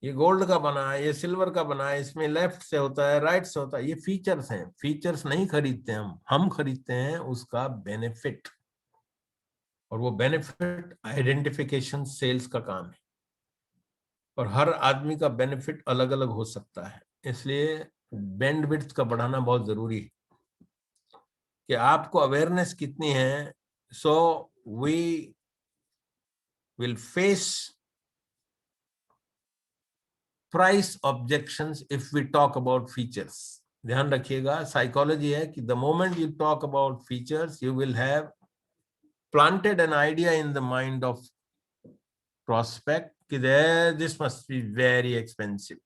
ये गोल्ड का बना है, ये सिल्वर का बना है, इसमें लेफ्ट से होता है, राइट से होता है, ये फीचर्स हैं. फीचर्स नहीं खरीदते हम खरीदते हैं उसका बेनिफिट. और वो बेनिफिट आइडेंटिफिकेशन सेल्स का काम है. और हर आदमी का बेनिफिट अलग अलग हो सकता है. इसलिए बैंडविड्थ का बढ़ाना बहुत जरूरी है कि आपको अवेयरनेस कितनी है. So we will face price objections if we talk about features. ध्यान रखिएगा, साइकोलॉजी है कि the moment you talk about features you will have planted an idea in the mind of prospect कि this must be very expensive.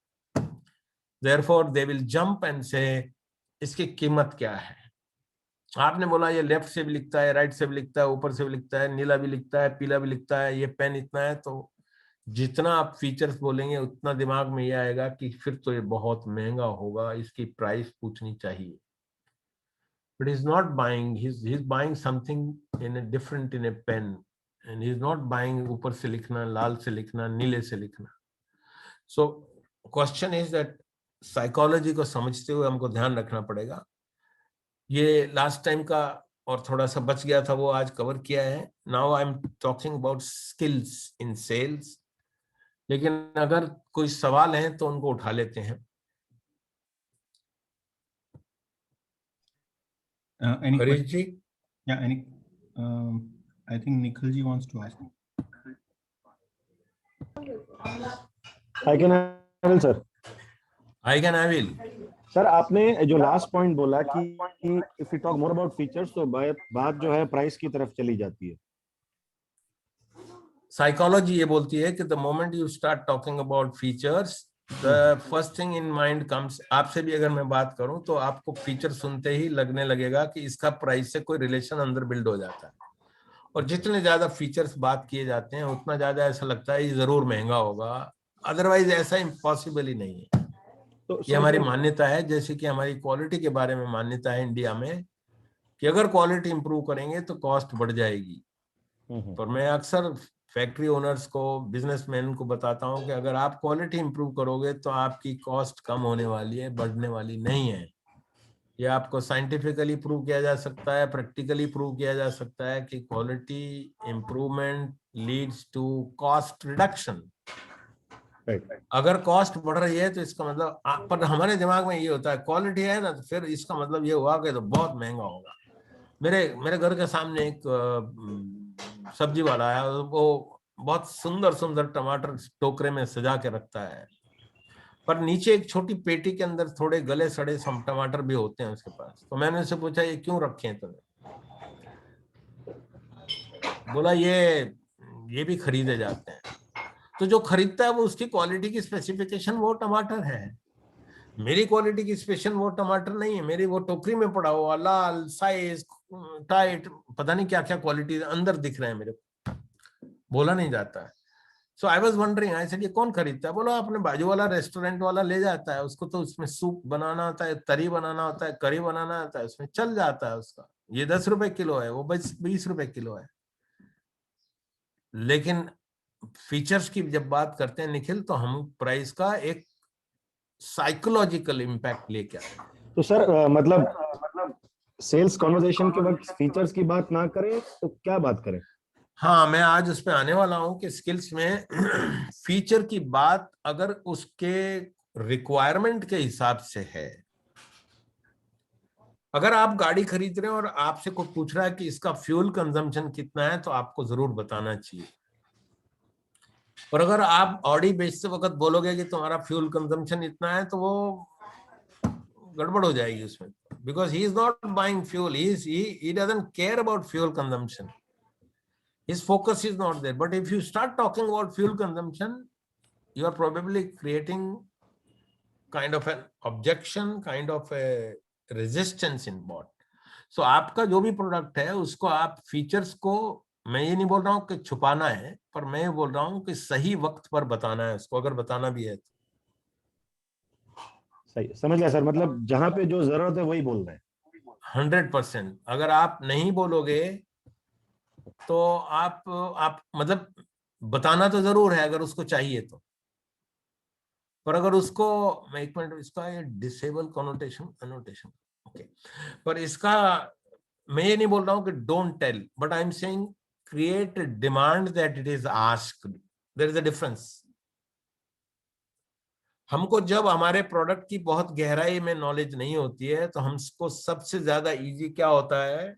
Therefore they will jump and say इसकी कीमत क्या है. आपने बोला ये लेफ्ट से भी लिखता है, राइट से भी लिखता है, ऊपर से भी लिखता है, नीला भी लिखता है, पीला भी लिखता है, ये पेन इतना है. तो जितना आप फीचर्स बोलेंगे उतना दिमाग में ये आएगा कि फिर तो ये बहुत महंगा होगा, इसकी प्राइस पूछनी चाहिए. But he's not buying, he's buying something in a different, in a pen, and he's not buying ऊपर से लिखना, लाल से लिखना, नीले से लिखना. So question is that psychology को समझते हुए हमको ध्यान रखना पड़ेगा. ये लास्ट टाइम का और थोड़ा सा बच गया था वो आज कवर किया है. Now I am talking about skills in sales. लेकिन अगर कोई सवाल है तो उनको उठा लेते हैं. Any Harish ji? Yeah, I think Nikhil ji wants to ask. I will, sir. Sir आपने जो लास्ट पॉइंट बोला कि if you talk more about features तो बात जो है प्राइस की तरफ चली जाती है. साइकोलॉजी ये बोलती है कि the moment you start talking about features the first thing in mind comes. आपसे भी अगर मैं बात करूं तो आपको फीचर सुनते ही लगने लगेगा कि इसका प्राइस से कोई रिलेशन अंदर बिल्ड हो जाता है. और जितने ज्यादा फीचर्स बात किए जाते हैं उतना ज्यादा ऐसा लगता है ये जरूर महंगा होगा. अदरवाइज ऐसा इम्पॉसिबल ही नहीं है. तो ये हमारी मान्यता है, जैसे कि हमारी क्वालिटी के बारे में मान्यता है इंडिया में कि अगर क्वालिटी इंप्रूव करेंगे तो कॉस्ट बढ़ जाएगी. पर मैं अक्सर फैक्ट्री ओनर्स को, बिजनेसमैन को बताता हूं कि अगर आप क्वालिटी इंप्रूव करोगे तो आपकी कॉस्ट कम होने वाली है, बढ़ने वाली नहीं है. ये आपको साइंटिफिकली प्रूव किया जा सकता है, प्रैक्टिकली प्रूव किया जा सकता है कि quality improvement leads to cost reduction. अगर कॉस्ट बढ़ रही है तो इसका मतलब, पर हमारे दिमाग में ये होता है क्वालिटी है ना तो फिर इसका मतलब ये हुआ कि तो बहुत महंगा होगा. मेरे घर के सामने एक सब्जी वाला है, वो बहुत सुंदर सुंदर टमाटर टोकरे में सजा के रखता है. पर नीचे एक छोटी पेटी के अंदर थोड़े गले सड़े टमाटर भी होते हैं उसके पास। तो मैंने उससे पूछा ये क्यों रखे हैं तुमने? बोला ये भी खरीदे जाते हैं। तो जो खरीदता है वो उसकी क्वालिटी की स्पेसिफिकेशन वो टमाटर है, मेरी क्वालिटी की स्पेशल वो टमाटर नहीं है। मेरी वो टोकरी में पड़ा हुआ लाल साइज टाइट पता नहीं क्या क्या क्वालिटी अंदर दिख रहे हैं मेरे को, बोला नहीं जाता है। So I was wondering, I said ये कौन खरीदता है? बोला अपने बाजू वाला रेस्टोरेंट वाला ले जाता है, उसको तो उसमें सूप बनाना आता है, तरी बनाना होता है, करी बनाना आता है, उसमें चल जाता है उसका। ये 10 रुपए किलो है, वो 20 रुपए किलो है। लेकिन फीचर्स की जब बात करते हैं निखिल, तो हम प्राइस का एक साइकोलॉजिकल इम्पैक्ट लेके आए। तो सर मतलब सेल्स कॉन्वर्सेशन के वक्त फीचर्स की बात ना करें तो क्या बात करें? हाँ, मैं आज उस पर आने वाला हूं कि स्किल्स में फीचर की बात अगर उसके रिक्वायरमेंट के हिसाब से है। अगर आप गाड़ी खरीद रहे हैं और आपसे कोई पूछ रहा है कि इसका फ्यूल कंजम्पशन कितना है, तो आपको जरूर बताना चाहिए। और अगर आप ऑडी बेचते वक्त बोलोगे कि तुम्हारा फ्यूल कंजम्पशन इतना है, तो वो गड़बड़ हो जाएगी उसमें, because he is not buying fuel, he doesn't care about fuel consumption. His focus is not there. But if you start talking about fuel consumption, you are probably creating kind of an objection, kind of a resistance in bot. So आपका जो भी product है उसको आप features को, मैं ये नहीं बोल रहा हूँ कि छुपाना है, पर मैं ये बोल रहा हूँ कि सही वक्त पर बताना है उसको, अगर बताना भी है तो। सही समझ गया सर, मतलब जहां पे जो जरूरत है वही बोल रहे हैं। 100%। अगर आप नहीं बोलोगे तो आप मतलब बताना तो जरूर है अगर उसको चाहिए तो, पर अगर उसको, मैं एक मिनट, इसका ये डिसेबल कॉनोटेशन अनोटेशन, ओके, पर इसका मैं ये नहीं बोल रहा हूं कि don't tell, but I am saying create demand that it is asked. There is a difference. हमको जब हमारे प्रोडक्ट की बहुत गहराई में नॉलेज नहीं होती है, तो हमको सबसे ज्यादा इजी क्या होता है,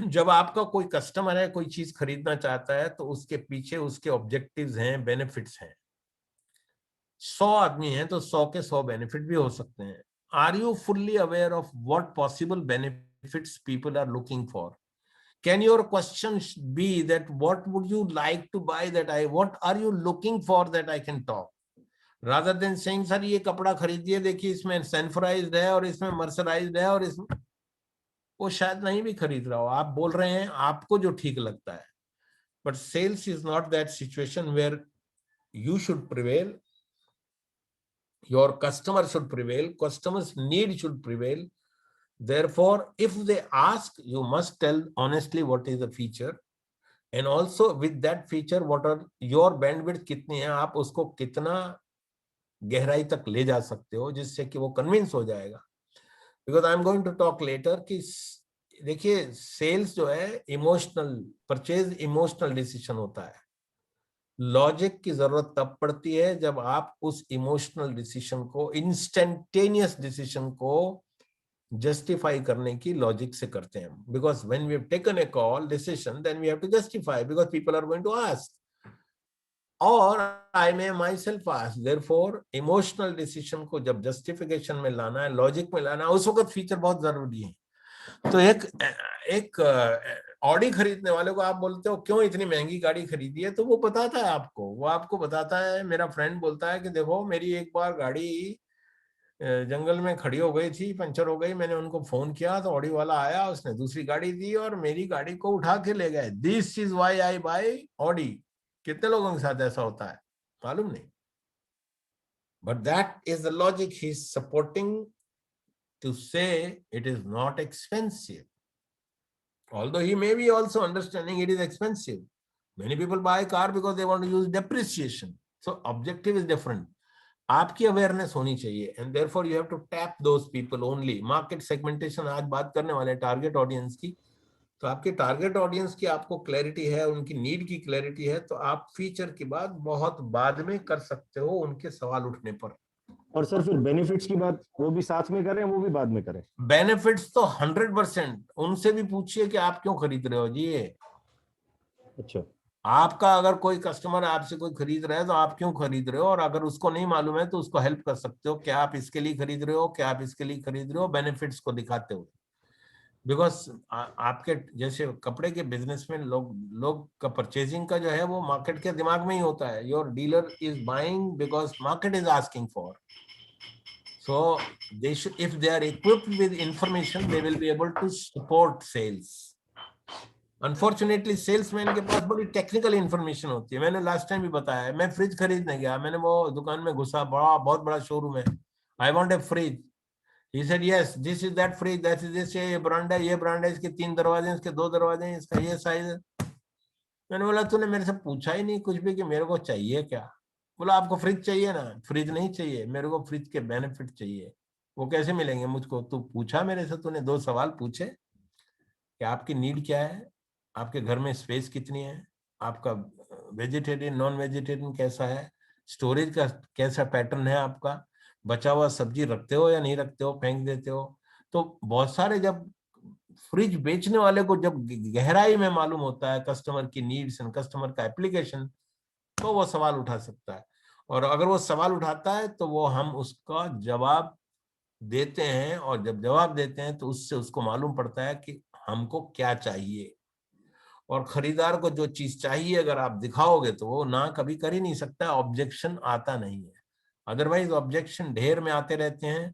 जब आपका कोई कस्टमर है, कोई चीज खरीदना चाहता है, तो उसके पीछे उसके ऑब्जेक्टिव्स हैं, बेनिफिट्स हैं। 100 आदमी हैं तो 100 के 100 बेनिफिट भी हो सकते हैं। Are you fully aware of what possible benefits people are looking for? Can your question be that what would you like to buy, that what are you looking for that I can talk? Rather than saying sir ये कपड़ा खरीदिए, देखिए इसमें सनफ्राइज्ड है और इसमें mercerised है और इसमें, वो शायद नहीं भी खरीद रहा हो, आप बोल रहे हैं आपको जो ठीक लगता है। But sales is not that situation where you should prevail, your customer should prevail, customers need should prevail. Therefore, if they ask, you must tell honestly what is the feature, and also with that feature what are your bandwidth कितनी है, आप उसको कितना गहराई तक ले जा सकते हो जिससे कि वो कन्विंस हो जाएगा। Because I am going to talk later कि देखिए सेल्स जो है इमोशनल परचेज, इमोशनल डिसीजन होता है। लॉजिक की जरूरत तब पड़ती है जब आप उस इमोशनल डिसीजन को, इंस्टेंटेनियस डिसीजन को जस्टिफाई करने की लॉजिक से करते हैं। Because when we have taken a call decision, then we have to justify, because people are going to ask, और I may myself ask. Therefore emotional decision को जब justification में लाना है, लॉजिक में लाना है, उस वक्त फीचर बहुत जरूरी है। तो एक ऑडी खरीदने वाले को आप बोलते हो क्यों इतनी महंगी गाड़ी खरीदी है, तो वो बताता है आपको, वो आपको बताता है। मेरा फ्रेंड बोलता है कि देखो मेरी एक बार गाड़ी जंगल में खड़ी हो गई थी, पंचर हो गई, मैंने उनको फोन किया तो ऑडी वाला आया, उसने दूसरी गाड़ी दी और मेरी गाड़ी को उठा के ले गए। This is why I buy Audi. कितने लोगों के साथ ऐसा होता है मालूम नहीं, but that is the logic he is supporting to say it is not expensive, although he may be also understanding it is expensive. Many people buy a car because they want to use depreciation, so objective is different. आपकी awareness होनी चाहिए, and therefore you have to tap those people only. Market segmentation आज बात करने वाले target audience की, तो आपके टारगेट ऑडियंस की आपको क्लैरिटी है, उनकी नीड की क्लैरिटी है, तो आप फीचर की बात बहुत बाद में कर सकते हो उनके सवाल उठने पर। और सर फिर बेनिफिट्स की बात वो भी साथ में करें, वो भी बाद में करें? बेनिफिट्स तो 100%, उनसे भी पूछिए कि आप क्यों खरीद रहे हो जी ये। अच्छा, आपका अगर कोई कस्टमर आपसे कोई खरीद रहा है तो आप क्यों खरीद रहे हो, और अगर उसको नहीं मालूम है तो उसको हेल्प कर सकते हो, क्या आप इसके लिए खरीद रहे हो, क्या आप इसके लिए खरीद रहे हो, बेनिफिट्स को दिखाते हुए। बिकॉज आपके जैसे कपड़े के बिजनेस में लोग का परचेजिंग का जो है वो मार्केट के दिमाग में ही होता है। Your dealer is buying because market is asking for, so they should, if they are equipped with information, they will be able to support sales. Unfortunately salesman के पास बड़ी टेक्निकल इंफॉर्मेशन होती है। मैंने लास्ट टाइम भी बताया है, मैं fridge खरीदने गया, मैंने वो दुकान में घुसा, बहुत बड़ा शोरूम है, I want a fridge, he said yes this is that fridge, that is this, ये ब्रांड है, ये ब्रांड है, इसके 3 दरवाजे हैं, इसके 2 दरवाजे हैं, इसका ये साइज है। मैंने बोला तूने मेरे से पूछा ही नहीं कुछ भी कि मेरे को चाहिए क्या। बोला आपको फ्रिज चाहिए ना, फ्रिज नहीं चाहिए मेरे को, फ्रिज के बेनिफिट चाहिए। वो कैसे मिलेंगे मुझको, तू पूछा मेरे से, तूने 2 सवाल पूछे कि आपकी नीड क्या है, आपके घर में स्पेस कितनी है, आपका वेजिटेरियन नॉन वेजिटेरियन कैसा है, स्टोरेज का कैसा पैटर्न है, आपका बचा हुआ सब्जी रखते हो या नहीं रखते हो, फेंक देते हो। तो बहुत सारे, जब फ्रिज बेचने वाले को जब गहराई में मालूम होता है कस्टमर की नीड्स एंड कस्टमर का एप्लीकेशन, तो वो सवाल उठा सकता है। और अगर वो सवाल उठाता है तो वो हम उसका जवाब देते हैं, और जब जवाब देते हैं तो उससे उसको मालूम पड़ता है कि हमको क्या चाहिए। और खरीदार को जो चीज चाहिए अगर आप दिखाओगे तो वो ना कभी कर ही नहीं सकता, ऑब्जेक्शन आता नहीं है। अदरवाइज ऑब्जेक्शन ढेर में आते रहते हैं।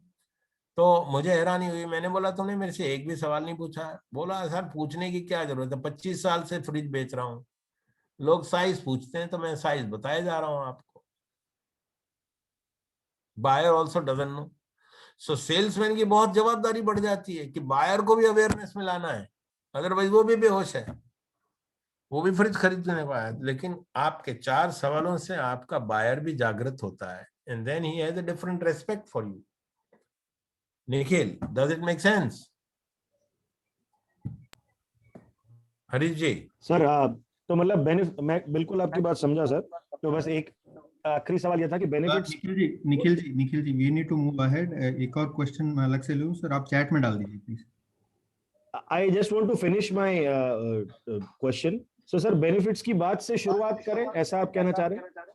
तो मुझे हैरानी हुई, मैंने बोला तुमने मेरे से एक भी सवाल नहीं पूछा। बोला सर पूछने की क्या जरूरत है, 25 साल से फ्रिज बेच रहा हूँ, लोग साइज पूछते हैं तो मैं साइज बताए जा रहा हूँ आपको। Buyer also doesn't know. So salesman की बहुत जवाबदारी बढ़ जाती है कि बायर को भी अवेयरनेस में लाना है, अदरवाइज वो भी बेहोश है, वो भी फ्रिज खरीदने पाया। लेकिन आपके 4 सवालों से आपका बायर भी जागृत होता है, and then he has a different respect for you. Nikhil, does it make sense? Harish ji sir तो मतलब बेनिफिट, मैं बिल्कुल आपकी बात समझा सर। तो बस एक आखिरी सवाल ये था कि benefits. Nikhil ji we need to move ahead. एक और क्वेश्चन मैं अलग से लूं सर, आप चैट में डाल दीजिए please. I just want to finish my question. So sir benefits की बात से शुरुआत करें, ऐसा आप कहना चाह रहे हैं?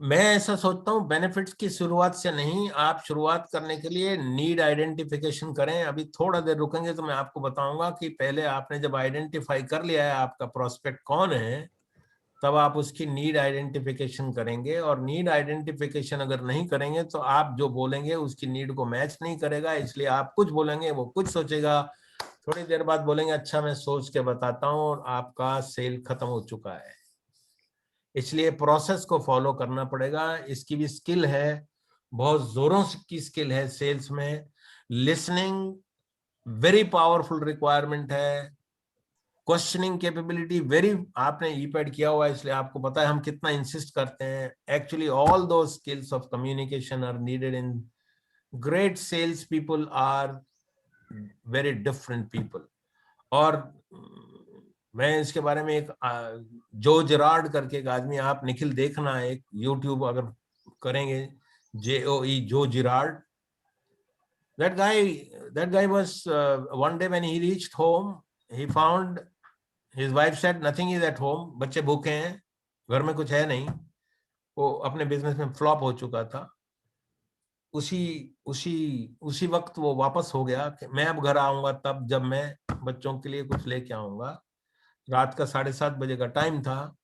मैं ऐसा सोचता हूँ बेनिफिट्स की शुरुआत से नहीं, आप शुरुआत करने के लिए नीड आइडेंटिफिकेशन करें। अभी थोड़ा देर रुकेंगे तो मैं आपको बताऊंगा कि पहले आपने जब आइडेंटिफाई कर लिया है आपका प्रोस्पेक्ट कौन है, तब आप उसकी नीड आइडेंटिफिकेशन करेंगे। और नीड आइडेंटिफिकेशन अगर नहीं करेंगे तो आप जो बोलेंगे उसकी नीड को मैच नहीं करेगा, इसलिए आप कुछ बोलेंगे वो कुछ सोचेगा, थोड़ी देर बाद बोलेंगे अच्छा मैं सोच के बताता हूँ, और आपका सेल खत्म हो चुका है। इसलिए प्रोसेस को फॉलो करना पड़ेगा। इसकी भी स्किल है, बहुत जोरों की स्किल है सेल्स में। लिसनिंग वेरी पावरफुल रिक्वायरमेंट है। क्वेश्चनिंग कैपेबिलिटी वेरी, आपने ईपैड किया हुआ है इसलिए आपको पता है हम कितना इंसिस्ट करते हैं। Actually all two skills of communication are needed in great sales people are very different people. और मैं इसके बारे में एक जो जिरार्ड करके एक आदमी, आप निखिल देखना, एक यूट्यूब अगर करेंगे, JOE जो Gerrard, that guy was one day when he reached home he found his wife said nothing is at home, बच्चे भूखे हैं, घर में कुछ है नहीं। वो अपने बिजनेस में फ्लॉप हो चुका था। उसी उसी उसी वक्त वो वापस हो गया कि मैं अब घर आऊंगा तब जब मैं बच्चों के लिए कुछ लेके आऊंगा। रात का 7:30 बजे का टाइम था,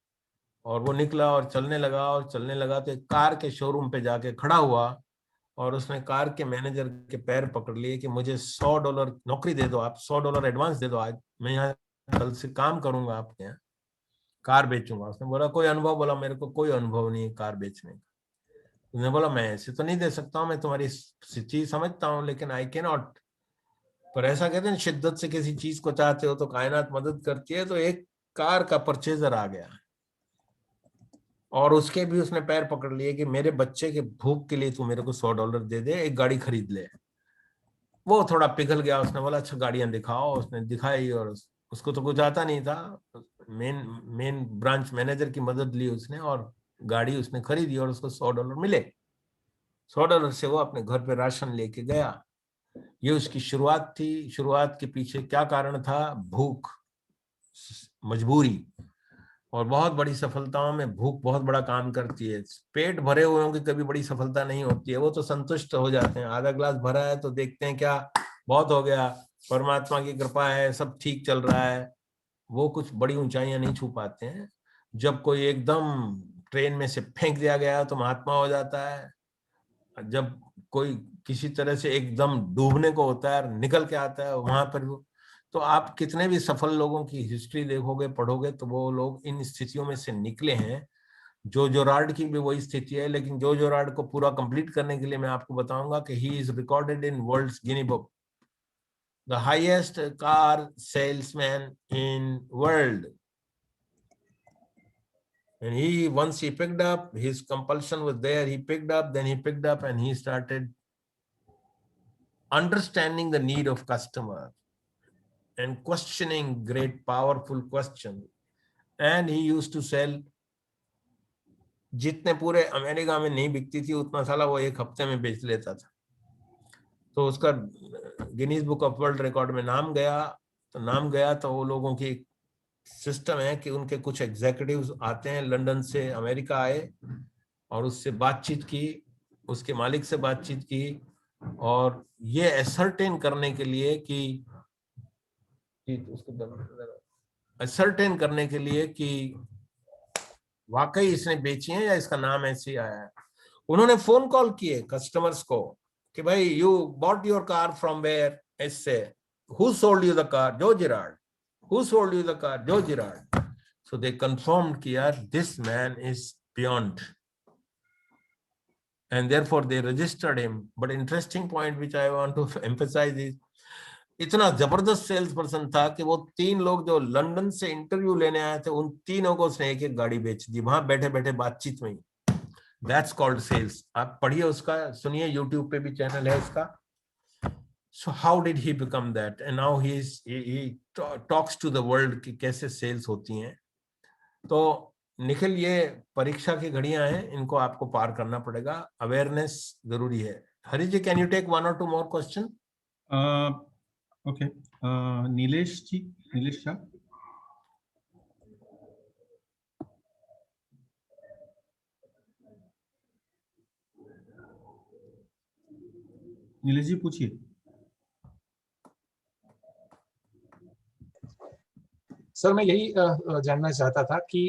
और वो निकला और चलने लगा और चलने लगा तो एक कार के शोरूम पे जाके खड़ा हुआ, और उसने कार के मैनेजर के पैर पकड़ लिए कि मुझे $100 नौकरी दे दो, आप $100 एडवांस दे दो, आज मैं यहाँ कल से काम करूंगा आपके यहाँ, कार बेचूंगा। उसने बोला कोई अनुभव? बोला मेरे को कोई अनुभव नहीं है कार बेचने का। उसने बोला मैं ऐसे तो नहीं दे सकता हूँ, मैं तुम्हारी चीज समझता हूँ लेकिन आई कैन नॉट। पर ऐसा कहते हैं शिद्दत से किसी चीज को चाहते हो तो कायनात मदद करती है। तो एक कार का परचेजर आ गया, और उसके भी उसने पैर पकड़ लिए कि मेरे बच्चे के भूख के लिए तू मेरे को $100 दे दे, एक गाड़ी खरीद ले। वो थोड़ा पिघल गया, उसने बोला अच्छा गाड़ियां दिखाओ। उसने दिखाई, और उसको तो कुछ आता नहीं था। मेन ब्रांच मैनेजर की मदद ली उसने, और गाड़ी उसने खरीदी, और उसको $100 मिले। $100 से वो अपने घर पे राशन लेके गया। ये उसकी शुरुआत थी। शुरुआत के पीछे क्या कारण था? भूख, मजबूरी। और बहुत बड़ी सफलताओं में भूख बहुत बड़ा काम करती है। पेट भरे हुए की कभी बड़ी सफलता नहीं होती है, वो तो संतुष्ट हो जाते हैं। आधा ग्लास भरा है तो देखते हैं क्या बहुत हो गया, परमात्मा की कृपा है, सब ठीक चल रहा है। वो कुछ बड़ी ऊंचाइयां नहीं छू पाते हैं। जब कोई एकदम ट्रेन में से फेंक दिया गया तो महात्मा हो जाता है। जब कोई किसी तरह से एकदम डूबने को होता है, निकल के आता है, वहां पर वो, तो आप कितने भी सफल लोगों की हिस्ट्री देखोगे, पढ़ोगे, तो वो लोग इन स्थितियों में से निकले हैं। जो जोरार्ड की भी वही स्थिति है, लेकिन जो जोरार्ड को पूरा कंप्लीट करने के लिए मैं आपको बताऊंगा कि he is recorded in world's Guinness book, the highest car salesman in world. And once he picked up, his compulsion was there, he picked up, then he picked up, and he started understanding the need of customer and questioning great powerful question. And he used to sell, जितने पूरे America में नहीं बिकती थी उतना साला वो एक हफ्ते में बेच लेता था। तो उसका Guinness book of world record में नाम गया। तो वो लोगों की सिस्टम है कि उनके कुछ एग्जीक्यूटिव्स आते हैं, लंदन से अमेरिका आए और उससे बातचीत की, उसके मालिक से बातचीत की, और ये असर्टेन करने के लिए कि वाकई इसने बेची है या इसका नाम ऐसे ही आया है। उन्होंने फोन कॉल किए कस्टमर्स को कि भाई you bought your car from where, ऐसे who sold you the car, Joe Girard, who sold you the car, Joe Girard. So they confirmed कि यार this man is beyond, and therefore they registered him. But interesting point which I want to emphasize is इतना जबरदस्त sales person था कि वो 3 लोग जो London से इंटरव्यू लेने आए थे उन तीनों को उसने एक गाड़ी बेच दी वहां बैठे बैठे बातचीत में। That's called sales. आप पढ़िए उसका, सुनिए, यूट्यूब पे भी चैनल है इसका। So how did he become that? And now he talks to the world कि कैसे सेल्स होती हैं। तो निखिल, ये परीक्षा की घड़ियां हैं, इनको आपको पार करना पड़ेगा, अवेयरनेस जरूरी है। Hari ji, can you take 1 or 2 more question? Okay, Nilesh ji, Nilesh Shah. Nilesh ji पूछिए। सर मैं यही जानना चाहता था कि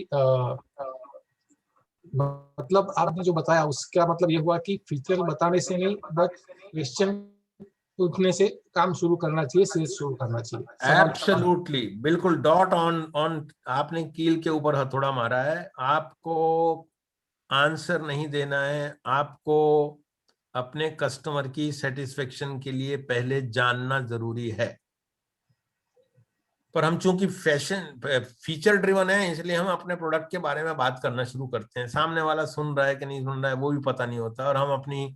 मतलब आपने जो बताया उसका मतलब ये हुआ कि फीचर बताने से नहीं, बट क्वेश्चन पूछने से काम शुरू करना चाहिए, सेल्स शुरू करना चाहिए। एब्सोल्युटली, बिल्कुल, डॉट ऑन आपने कील के ऊपर हथौड़ा मारा है। आपको आंसर नहीं देना है, आपको अपने कस्टमर की सेटिस्फेक्शन के लिए पहले जानना जरूरी है। पर हम चूंकि फीचर ड्रिवन है, इसलिए हम अपने प्रोडक्ट के बारे में बात करना शुरू करते हैं। सामने वाला सुन रहा है कि नहीं सुन रहा है वो भी पता नहीं होता, और हम अपनी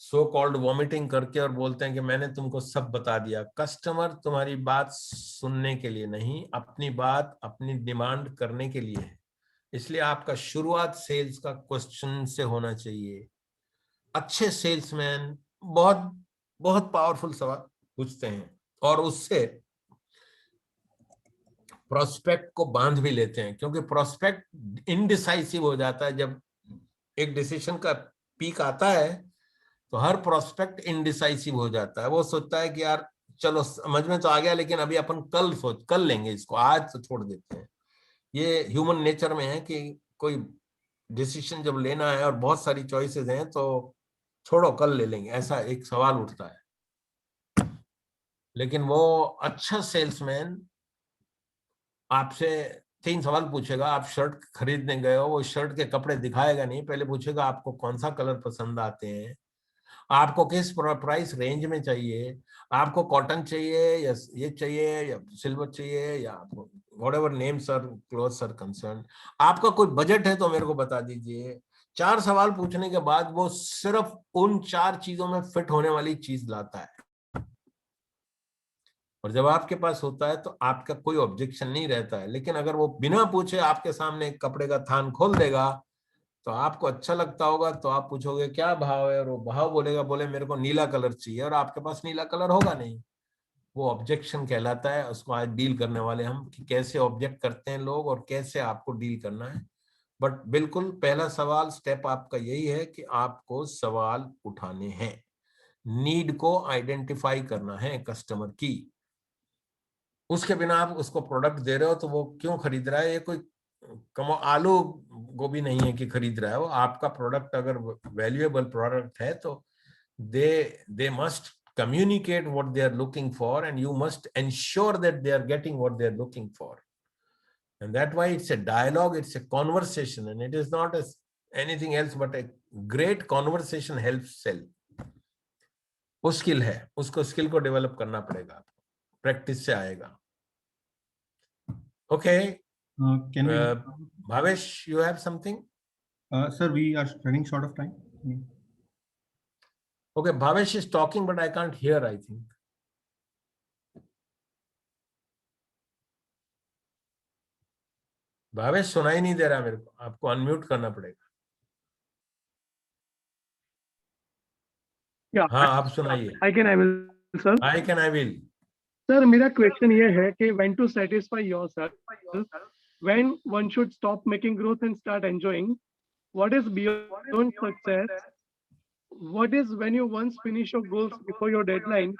सो कॉल्ड वॉमिटिंग करके और बोलते हैं कि मैंने तुमको सब बता दिया। कस्टमर तुम्हारी बात सुनने के लिए नहीं, अपनी बात, अपनी डिमांड करने के लिए है। इसलिए आपका शुरुआत सेल्स का क्वेश्चन से होना चाहिए। अच्छे सेल्समैन बहुत बहुत पावरफुल सवाल पूछते हैं और उससे प्रोस्पेक्ट को बांध भी लेते हैं, क्योंकि प्रोस्पेक्ट इनडिसाइसिव हो जाता है। जब एक डिसीजन का पीक आता है तो हर प्रोस्पेक्ट इनडिसाइसिव हो जाता है। वो सोचता है कि यार चलो समझ में तो आ गया, लेकिन अभी अपन कल लेंगे इसको, आज तो छोड़ देते हैं। ये ह्यूमन नेचर में है कि कोई डिसीजन जब लेना है और बहुत सारी चॉइसेस हैं तो छोड़ो कल ले लेंगे, ऐसा एक सवाल उठता है। लेकिन वो अच्छा सेल्समैन आपसे 3 सवाल पूछेगा। आप शर्ट खरीदने गए हो, वो शर्ट के कपड़े दिखाएगा नहीं, पहले पूछेगा आपको कौन सा कलर पसंद आते हैं, आपको किस प्राइस रेंज में चाहिए, आपको कॉटन चाहिए या ये चाहिए या सिल्वर चाहिए या व्हाटएवर नेम्स और क्लोथ्स आर कंसर्न, आपका कोई बजट है तो मेरे को बता दीजिए। 4 सवाल पूछने के बाद वो सिर्फ उन 4 चीजों में फिट होने वाली चीज लाता है। और जब आपके पास होता है तो आपका कोई ऑब्जेक्शन नहीं रहता है। लेकिन अगर वो बिना पूछे आपके सामने कपड़े का थान खोल देगा तो आपको अच्छा लगता होगा, तो आप पूछोगे क्या भाव है, और वो भाव बोलेगा, बोले मेरे को नीला कलर चाहिए, और आपके पास नीला कलर होगा नहीं। वो ऑब्जेक्शन कहलाता है। उसको आज डील करने वाले हम कि कैसे ऑब्जेक्ट करते हैं लोग और कैसे आपको डील करना है। बट बिल्कुल पहला सवाल, स्टेप आपका यही है कि आपको सवाल उठाने हैं, नीड को आइडेंटिफाई करना है कस्टमर की। उसके बिना आप उसको प्रोडक्ट दे रहे हो तो वो क्यों खरीद रहा है? ये कोई आलू गोभी नहीं है कि खरीद रहा है वो। आपका प्रोडक्ट अगर वैल्यूएबल प्रोडक्ट है तो they must communicate what they are looking for, and you must ensure that they are getting what they are looking for. And that why it's a dialogue, it's a conversation, and it is not anything else but a great conversation helps sell. वो skill है, उसको skill को develop करना पड़ेगा, आपको practice से आएगा। Okay, Bhavesh, you have something? Sir, we are running short of time. Okay, Bhavesh is talking, but I can't hear, I think. Bhavesh सुनाई नहीं दे रहा मेरे को, आपको अनम्यूट करना पड़ेगा। हाँ, आप सुनाइए। I will, sir. I will. Sir, मेरा क्वेश्चन ये है कि when to satisfy yourself, when one should stop making growth and start enjoying, what is beyond success, what is when you once finish your goals before your deadline,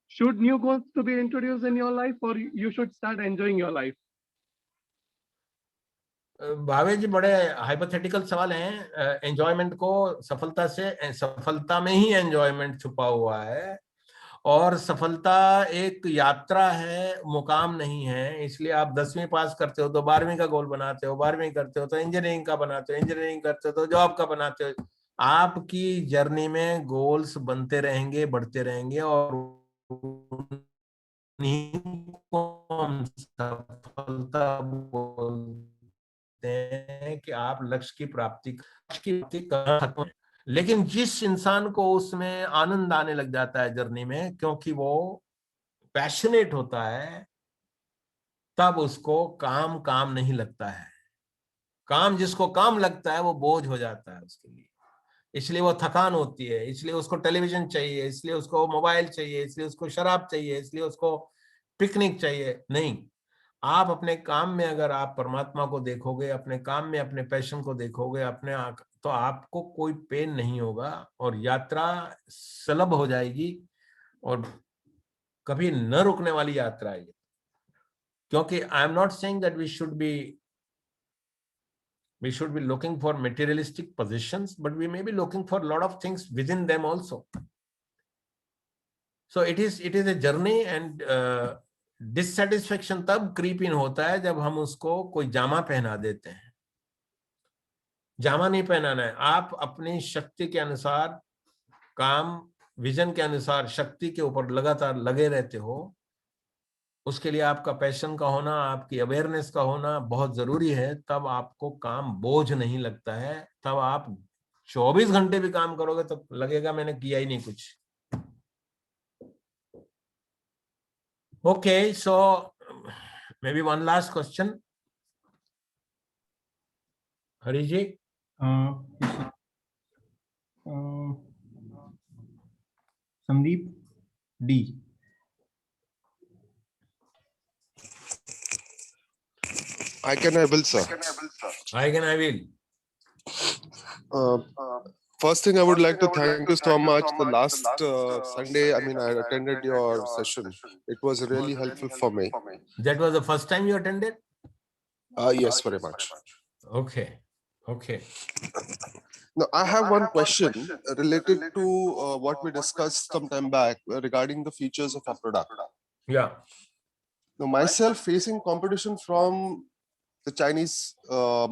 should new goals to be introduced in your life or you should start enjoying your life? Bhavesh जी, बड़े hypothetical सवाल हैं। Enjoyment को सफलता में ही enjoyment छुपा हुआ है, और सफलता एक यात्रा है, मुकाम नहीं है। इसलिए आप 10वीं पास करते हो तो 12वीं का गोल बनाते हो, 12वीं करते हो तो इंजीनियरिंग का बनाते हो, इंजीनियरिंग करते हो तो जॉब का बनाते हो। आपकी जर्नी में गोल्स बनते रहेंगे, बढ़ते रहेंगे, और सफलता बोलते हैं कि आप लक्ष्य की प्राप्ति कर सकते हैं। लेकिन जिस इंसान को उसमें आनंद आने लग जाता है जर्नी में, क्योंकि वो पैशनेट होता है, तब उसको काम नहीं लगता है। काम जिसको काम लगता है वो बोझ हो जाता है उसके लिए, इसलिए वो थकान होती है, इसलिए उसको टेलीविजन चाहिए, इसलिए उसको मोबाइल चाहिए, इसलिए उसको शराब चाहिए, इसलिए उसको पिकनिक चाहिए। नहीं, आप अपने काम में अगर आप परमात्मा को देखोगे, अपने काम में अपने पैशन को देखोगे, तो आपको कोई पेन नहीं होगा और यात्रा सुलभ हो जाएगी, और कभी न रुकने वाली यात्रा है। क्योंकि I am not saying that we should be looking for materialistic positions, but we may be looking for a lot of things within them also. So it is a journey, and dissatisfaction तब creep in होता है जब हम उसको कोई जामा पहना देते हैं। जामा नहीं पहनाना है, आप अपनी शक्ति के अनुसार, काम विजन के अनुसार शक्ति के ऊपर लगातार लगे रहते हो। उसके लिए आपका पैशन का होना, आपकी अवेयरनेस का होना बहुत जरूरी है। तब आपको काम बोझ नहीं लगता है, तब आप 24 घंटे भी काम करोगे तो लगेगा मैंने किया ही नहीं कुछ। Okay, so maybe one last question. Hari ji? Sandeep D. I will, sir. I will. First thing, I would like to thank you so much. The last Sunday, I attended your session. It was really helpful for me. That was the first time you attended? Yes, very much. Okay. Now, I have one question related to what we discussed some time back regarding the features of our product. Yeah. Now, myself facing competition from the Chinese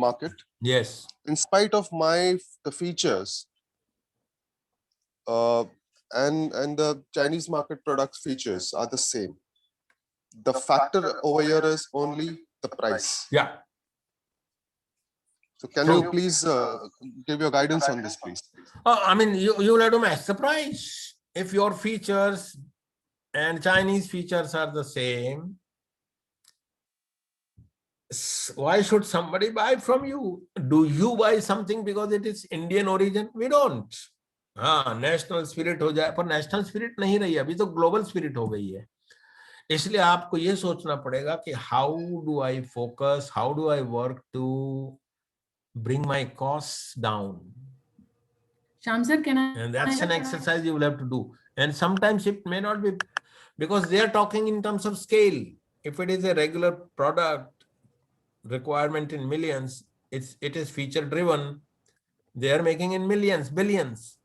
market. Yes. In spite of the features and the Chinese market product features are the same. The factor over here is only the price. Yeah. So can you please give your guidance on this, please? You will have to match the price. If your features and Chinese features are the same, why should somebody buy from you? Do you buy something because it is Indian origin? We don't. हाँ, national spirit हो जाए, पर national spirit नहीं रही, अभी तो global spirit हो गई है। इसलिए आपको ये सोचना पड़ेगा कि how do I focus, how do I work to bring my costs down. Shyam sir, can I? And that's an exercise you will have to do. And sometimes it may not be, because they are talking in terms of scale. If it is a regular product requirement in millions, it is feature driven. They are making in millions, billions,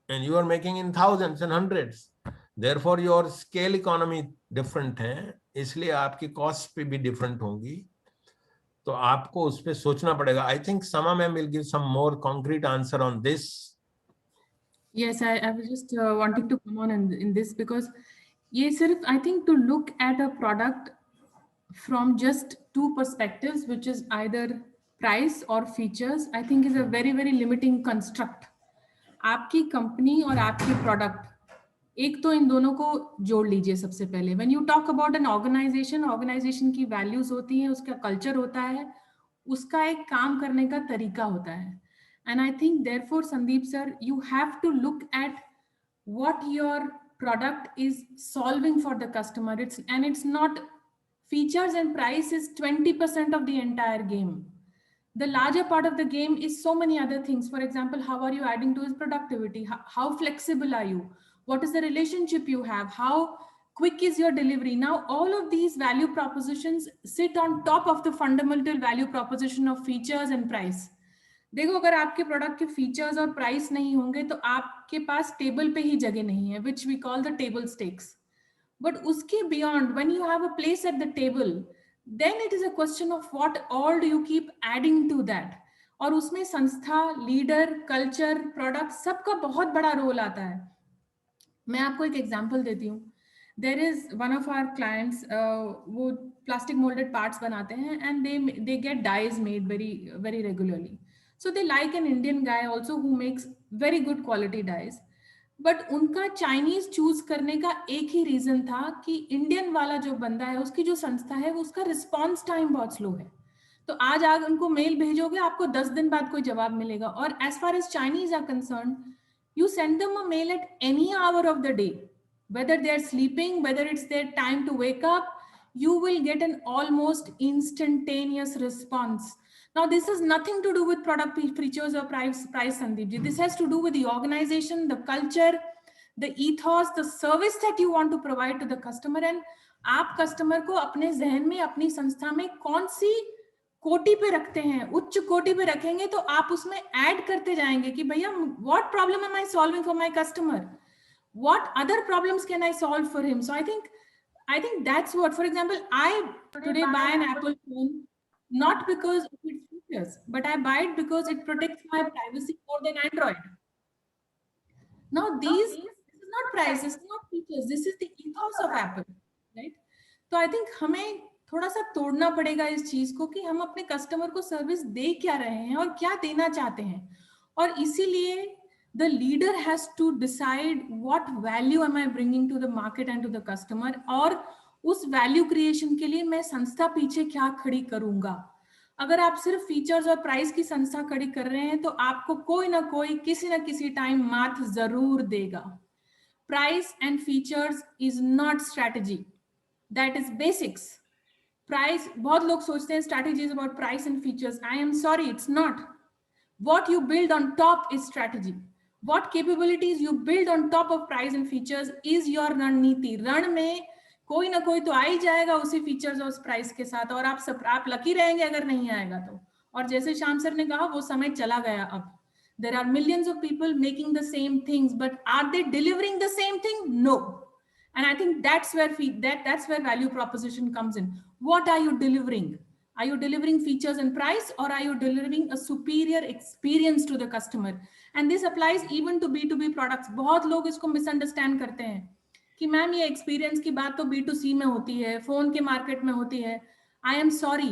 and you are making in thousands and hundreds. Therefore, your scale economy different है, इसलिए आपकी cost भी different होंगी. तो आपको उस पे सोचना पड़ेगा. I think Sama ma'am will give some more concrete answer on this. Yes, I was just wanting to come on in this, because ये सिर्फ I think to look at a product from just two perspectives, which is either price or features, I think is a very, very limiting construct. आपकी company और आपकी product, एक तो इन दोनों को जोड़ लीजिए सबसे पहले. When you talk about an organisation, organisation की वैल्यूज होती हैं, उसका कल्चर होता है, उसका एक काम करने का तरीका होता है. And I think therefore Sandeep sir, you have to look at what your product is solving for the customer. It's not features and price is 20% of the entire game. The larger part of the game is so many other things. For example, how are you adding to his productivity? How flexible are you? What is the relationship you have? How quick is your delivery? Now, all of these value propositions sit on top of the fundamental value proposition of features and price. देखो, अगर आपके product के features और price नहीं होंगे तो आपके पास table पे ही जगह नहीं है, which we call the table stakes. But uske beyond, when you have a place at the table, then it is a question of what all do you keep adding to that. और उसमें संस्था, leader, culture, product, सबका बहुत बड़ा role आता है. मैं आपको एक एग्जांपल देती हूँ. There is one of our clients, वो plastic molded parts बनाते हैं, and they get dyes made very, very regularly. So they like an Indian guy also who makes very good quality dyes. But उनका Chinese choose करने का एक ही reason था कि Indian वाला जो बंदा है, उसकी जो संस्था है, उसका रिस्पॉन्स टाइम बहुत स्लो है. तो आज आप उनको मेल भेजोगे, आपको 10 दिन बाद कोई जवाब मिलेगा. और as far as Chinese are concern, you send them a mail at any hour of the day, whether they are sleeping, whether it's their time to wake up, you will get an almost instantaneous response. Now, this has nothing to do with product features or price, Sandeep ji. This has to do with the organization, the culture, the ethos, the service that you want to provide to the customer. And आप customer को अपने जहन में, अपनी संस्था में कौन सी कोटि पे रखते हैं, उच्च कोटि पे रखेंगे तो आप उसमें ऐड करते जाएंगे कि भैया, what problem am I solving for my customer? What other problems can I solve for him? So I think that's what, for example, I today buy an Apple phone, not because of its features, but I buy it because it protects my privacy more than Android. Now, this is not price, this is not features, this is the ethos of Apple, right? So I think हमें थोड़ा सा तोड़ना पड़ेगा इस चीज को कि हम अपने कस्टमर को सर्विस दे क्या रहे हैं और क्या देना चाहते हैं. और इसीलिए the leader has to decide what value am I bringing to the market and to the customer, और उस वैल्यू क्रिएशन के लिए मैं संस्था पीछे क्या खड़ी करूंगा. अगर आप सिर्फ फीचर्स और प्राइस की संस्था खड़ी कर रहे हैं तो आपको कोई ना कोई किसी ना किसी टाइम मात जरूर देगा. Price and features is not strategy, that is basics. Price, बहुत लोग सोचते हैं strategy is about price and features. I am sorry, it's not. What you build on top is strategy. What capabilities you build on top of price and features is your रणनीति. रण में कोई ना कोई तो आ ही जाएगा उसी फीचर्स और price के साथ, और आप लकी रहेंगे अगर नहीं आएगा तो. और जैसे श्याम सर ने कहा, वो समय चला गया. अब there are millions of people making the same things, but are they delivering the same thing? No. And I think that's where value proposition comes in. What are you delivering? Are you delivering features and price, or are you delivering a superior experience to the customer? And this applies even to B2B products. बहुत लोग इसको misunderstand करते हैं कि ma'am ये experience की बात तो B2C में होती है, फोन के मार्केट में होती है. I am sorry,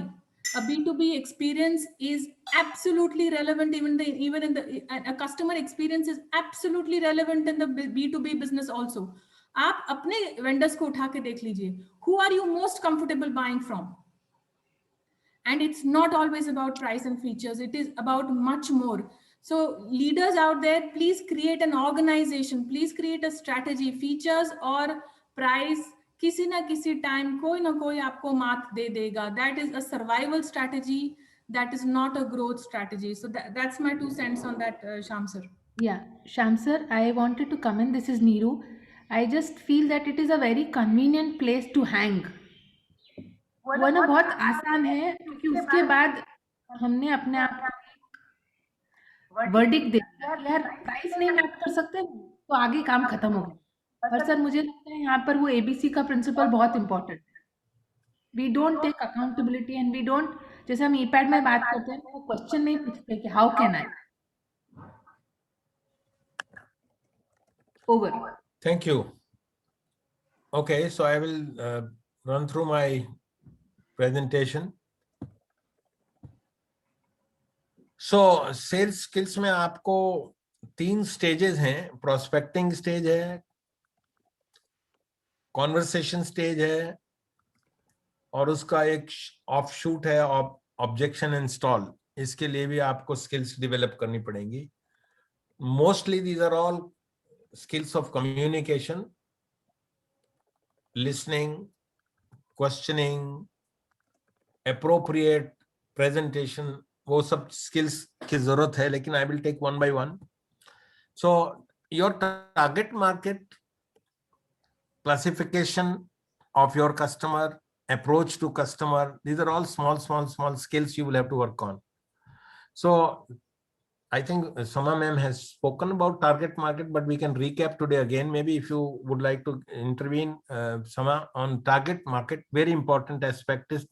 a B2B experience is absolutely relevant. Even in the a customer experience is absolutely relevant in the B2B business also. आप अपने vendors को उठा के देख लीजिए. Who are you most comfortable buying from? And it's not always about price and features. It is about much more. So leaders out there, please create an organization. Please create a strategy. Features or price किसी ना किसी time कोई ना कोई आपको मात दे देगा. That is a survival strategy. That is not a growth strategy. So that's my 2 cents on that, Shyam sir. Yeah, Sham sir, I wanted to come in. This is Neeru. I just feel that it is a very convenient place to hang. वो ना बहुत आसान है क्योंकि उसके बाद हमने अपने आप को वर्डिक्ट दे दिया कि यार प्राइस नहीं मैच कर सकते तो आगे काम खत्म हो गया. पर सर मुझे लगता है यहाँ पर वो एबीसी का प्रिंसिपल बहुत इंपॉर्टेंट है. We don't take accountability and we don't, जैसे हम ईपैड में बात करते हैं वो क्वेश्चन नहीं पूछते कि how can I. Over. Thank you. Okay, so I will run through my presentation. So sales skills में आपको 3 stages हैं. Prospecting stage है, conversation stage है, और उसका एक offshoot है objection install. इसके लिए भी आपको skills develop करनी पड़ेंगी. Mostly these are all skills of communication, listening, questioning, appropriate presentation, वो सब skills की जरूरत है, लेकिन I will take one by one. So your target market, classification of your customer, approach to customer, these are all small skills you will have to work on. So I think Sama ma'am has spoken about target market, but we can recap today again. Maybe if you would like to intervene, Sama, on target market, very important aspect is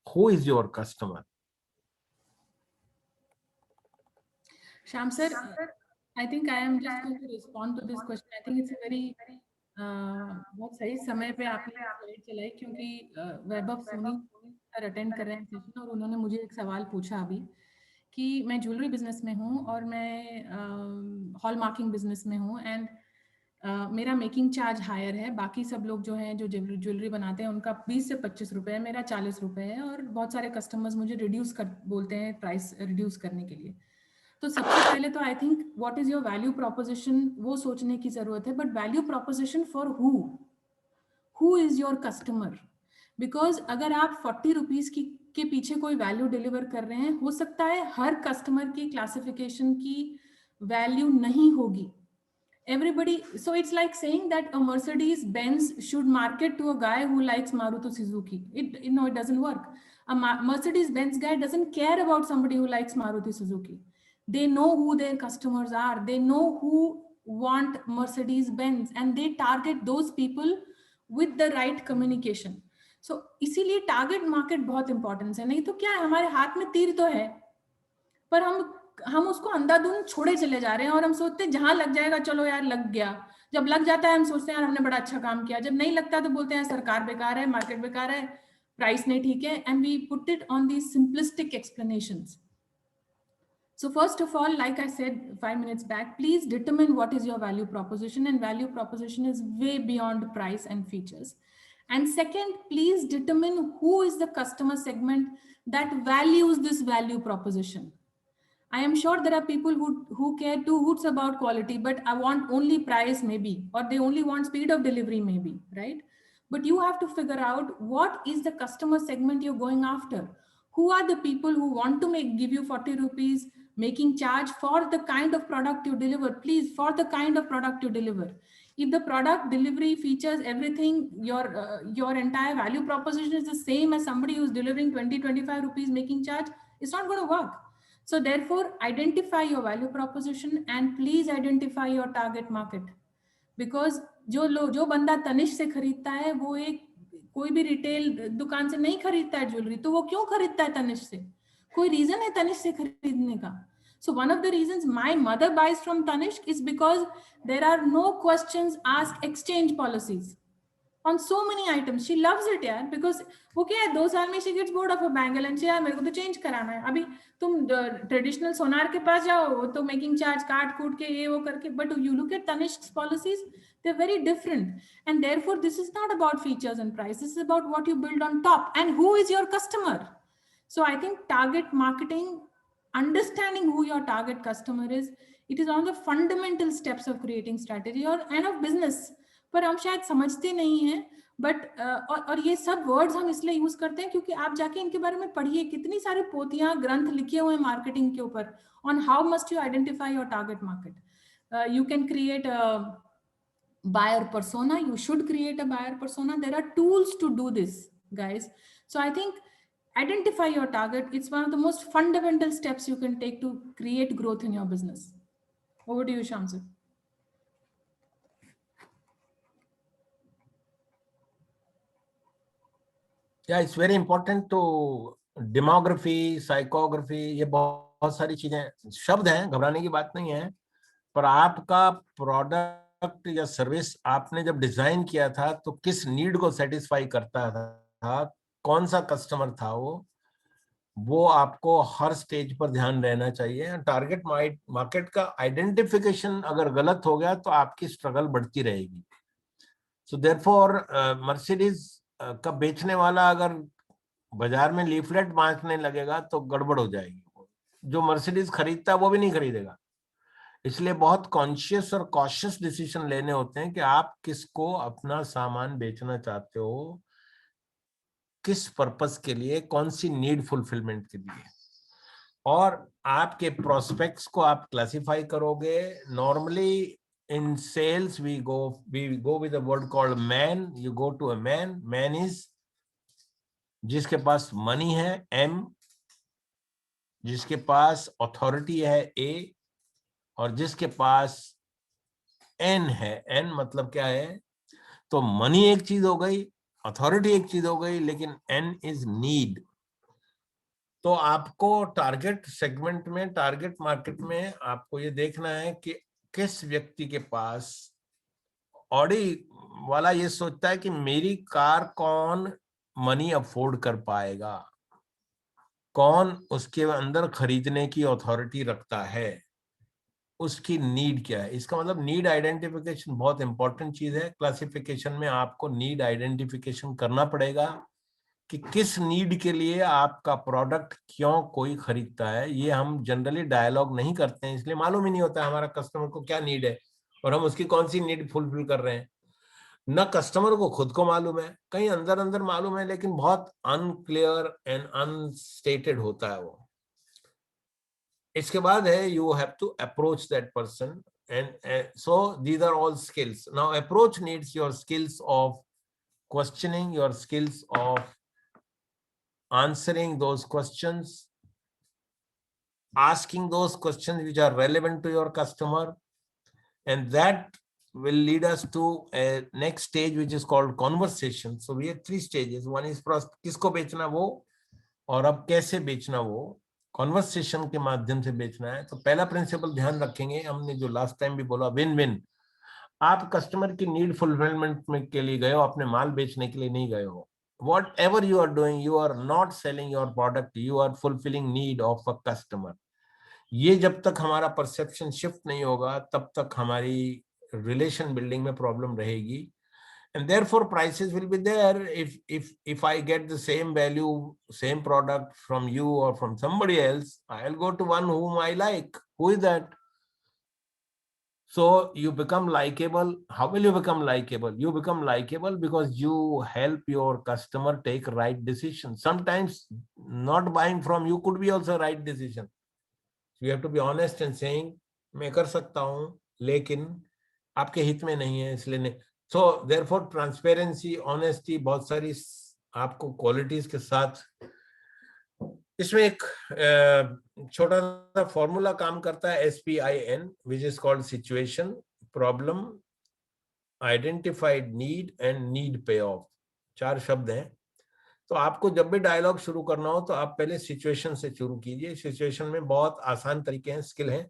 who is your customer? Shyam sir, I think I am just going to respond to this question. I think it's a very बहुत सही समय पे आपने slide चलाई, क्योंकि वैभव Soni sir attend कर रहे हैं सेशन और उन्होंने मुझे एक सवाल पूछा अभी कि मैं ज्वेलरी बिजनेस में हूँ और मैं हॉल मार्किंग बिजनेस में हूँ एंड मेरा मेकिंग चार्ज हायर है. बाकी सब लोग जो हैं जो ज्वेलरी बनाते हैं उनका 20 से 25 रुपए है, मेरा 40 रुपए है, और बहुत सारे कस्टमर्स मुझे रिड्यूस कर बोलते हैं प्राइस रिड्यूस करने के लिए. तो सबसे पहले तो I think what is your value proposition वो सोचने की जरूरत है. But value proposition for who is your customer? Because अगर आप 40 रुपीज के पीछे कोई वैल्यू डिलीवर कर रहे हैं, हो सकता है हर कस्टमर की क्लासिफिकेशन की वैल्यू नहीं होगी. Everybody, so it's like saying that a Mercedes Benz should market to a guy who likes Maruti Suzuki. It doesn't work. A Mercedes Benz guy doesn't care about somebody who likes Maruti Suzuki. They know who their customers are. They know who want Mercedes Benz and they target those people with the right communication. So इसीलिए target market बहुत importance है. नहीं तो क्या है, हमारे हाथ में तीर तो है पर हम उसको अंधाधुंध छोड़े चले जा रहे हैं और हम सोचते हैं जहां लग जाएगा चलो यार लग गया. जब लग जाता है हम सोचते हैं यार हमने बड़ा अच्छा काम किया. जब नहीं लगता तो बोलते हैं सरकार बेकार है, मार्केट बेकार है, प्राइस नहीं ठीक है, and we put it on the simplistic explanations. So first of all, like I said 5 minutes back, please determine what is your value proposition, and value proposition is way beyond price and features. And second, please determine who is the customer segment that values this value proposition. I am sure there are people who care 2 hoots about quality, but I want only price maybe, or they only want speed of delivery maybe, right? But you have to figure out what is the customer segment you're going after. Who are the people who want to give you 40 rupees making charge for the kind of product you deliver? Please, for the kind of product you deliver. If the product delivery features everything, your entire value proposition is the same as somebody who's delivering 20-25 rupees making charge, it's not going to work. So therefore, identify your value proposition and please identify your target market. Because जो बंदा तनिष्क से खरीदता है वो एक कोई भी retail दुकान से नहीं खरीदता है ज्वेलरी, तो वो क्यों खरीदता है तनिष्क से? कोई रीजन है तनिष्क से खरीदने का. So one of the reasons my mother buys from Tanishq is because there are no questions asked exchange policies on so many items. She loves it यार, because वो क्या है 2 साल में she gets bored of a bangle and यार मेरे को तो चेंज कराना है. अभी तुम ट्रेडिशनल सोनार के पास जाओ तो मेकिंग चार्ज काट कूट के ये वो करके, but you look at Tanishq's policies, they're very different, and therefore this is not about features and price. This is about what you build on top and who is your customer. So I think target marketing, understanding who your target customer is, it is one of the fundamental steps of creating strategy and of business. पर हम शायद समझते नहीं हैं. But और ये सब words हम इसलिए यूज करते हैं क्योंकि आप जाके इनके बारे में पढ़िए, कितनी सारी पोथियां ग्रंथ लिखे हुए हैं मार्केटिंग के ऊपर, on how must you identify your target market. You can create a buyer persona. You should create a buyer persona. There are tools to do this, guys. So I think identify your target. It's one of the most fundamental steps you can take to create growth in your business. Over to you, Shamsu. Yeah, it's very important to demography, psychography, ये बहुत सारी चीजें शब्द हैं, घबराने की बात नहीं है, पर आपका प्रोडक्ट या सर्विस आपने जब डिजाइन किया था तो किस नीड को सेटिस्फाई करता था, कौन सा कस्टमर था वो आपको हर स्टेज पर ध्यान रहना चाहिए. टारगेट मार्केट का आइडेंटिफिकेशन अगर गलत हो गया तो आपकी स्ट्रगल बढ़ती रहेगी. सो देयरफॉर मर्सिडीज का बेचने वाला अगर बाजार में लीफलेट बांटने लगेगा तो गड़बड़ हो जाएगी. जो मर्सिडीज खरीदता है वो भी नहीं खरीदेगा. इसलिए बहुत कॉन्शियस और कॉशियस डिसीजन लेने होते हैं कि आप किसको अपना सामान बेचना चाहते हो, किस पर्पस के लिए, कौन सी नीड फुलफिलमेंट के लिए. और आपके प्रोस्पेक्ट्स को आप क्लासिफाई करोगे. Normally in sales we go with a word called man. You go to a man. Man is जिसके पास मनी है, M, जिसके पास अथॉरिटी है, A, और जिसके पास N है. N मतलब क्या है? तो मनी एक चीज हो गई, अथॉरिटी एक चीज हो गई, लेकिन N इज नीड. तो आपको टारगेट सेगमेंट में, टारगेट मार्केट में आपको ये देखना है कि किस व्यक्ति के पास, ऑडी वाला ये सोचता है कि मेरी कार कौन मनी अफोर्ड कर पाएगा, कौन उसके अंदर खरीदने की अथॉरिटी रखता है, उसकी नीड क्या है. इसका मतलब नीड आइडेंटिफिकेशन बहुत इंपॉर्टेंट चीज है. क्लासिफिकेशन में आपको नीड आइडेंटिफिकेशन करना पड़ेगा कि किस नीड के लिए आपका प्रोडक्ट क्यों कोई खरीदता है. ये हम जनरली डायलॉग नहीं करते हैं, इसलिए मालूम ही नहीं होता हमारा कस्टमर को क्या नीड है और हम उसकी कौन सी नीड फुलफिल कर रहे हैं. न कस्टमर को खुद को मालूम है, कहीं अंदर अंदर मालूम है, लेकिन बहुत अनक्लियर एंड अनस्टेटेड होता है वो. इसके बाद है you have to approach that person, and so these are all skills. Now approach needs your skills of questioning, your skills of answering those questions, asking those questions which are relevant to your customer, and that will lead us to a next stage which is called conversation. So we have 3 stages. One is किसको बेचना वो, और अब कैसे बेचना वो. Conversation के माध्यम से बेचना है. तो पहला प्रिंसिपल ध्यान रखेंगे हमने, जो लास्ट टाइम भी बोला, विन विन. आप कस्टमर की नीड फुलफिलमेंट में के लिए गए हो, अपने माल बेचने के लिए नहीं गए हो. Whatever you are doing, you are not selling your product, you are fulfilling need of a customer. ये जब तक हमारा परसेप्शन शिफ्ट नहीं होगा तब तक हमारी रिलेशन बिल्डिंग में प्रॉब्लम रहेगी. And therefore prices will be there. If I get the same value, same product from you or from somebody else, I'll go to one whom I like. Who is that? So you become likable. How will you become likable? You become likable because you help your customer take right decision. Sometimes not buying from you could be also right decision. You have to be honest and saying, मैं कर सकता हूँ लेकिन आपके हित में नहीं है, इसलिए नहीं. So therefore transparency, honesty, बहुत सारी आपको qualities के साथ. इसमें एक छोटा सा फॉर्मूला काम करता है, SPIN, which is called situation, problem, identified need and need payoff. 4 शब्द हैं. तो आपको जब भी डायलॉग शुरू करना हो तो आप पहले सिचुएशन से शुरू कीजिए. सिचुएशन में बहुत आसान तरीके हैं, स्किल है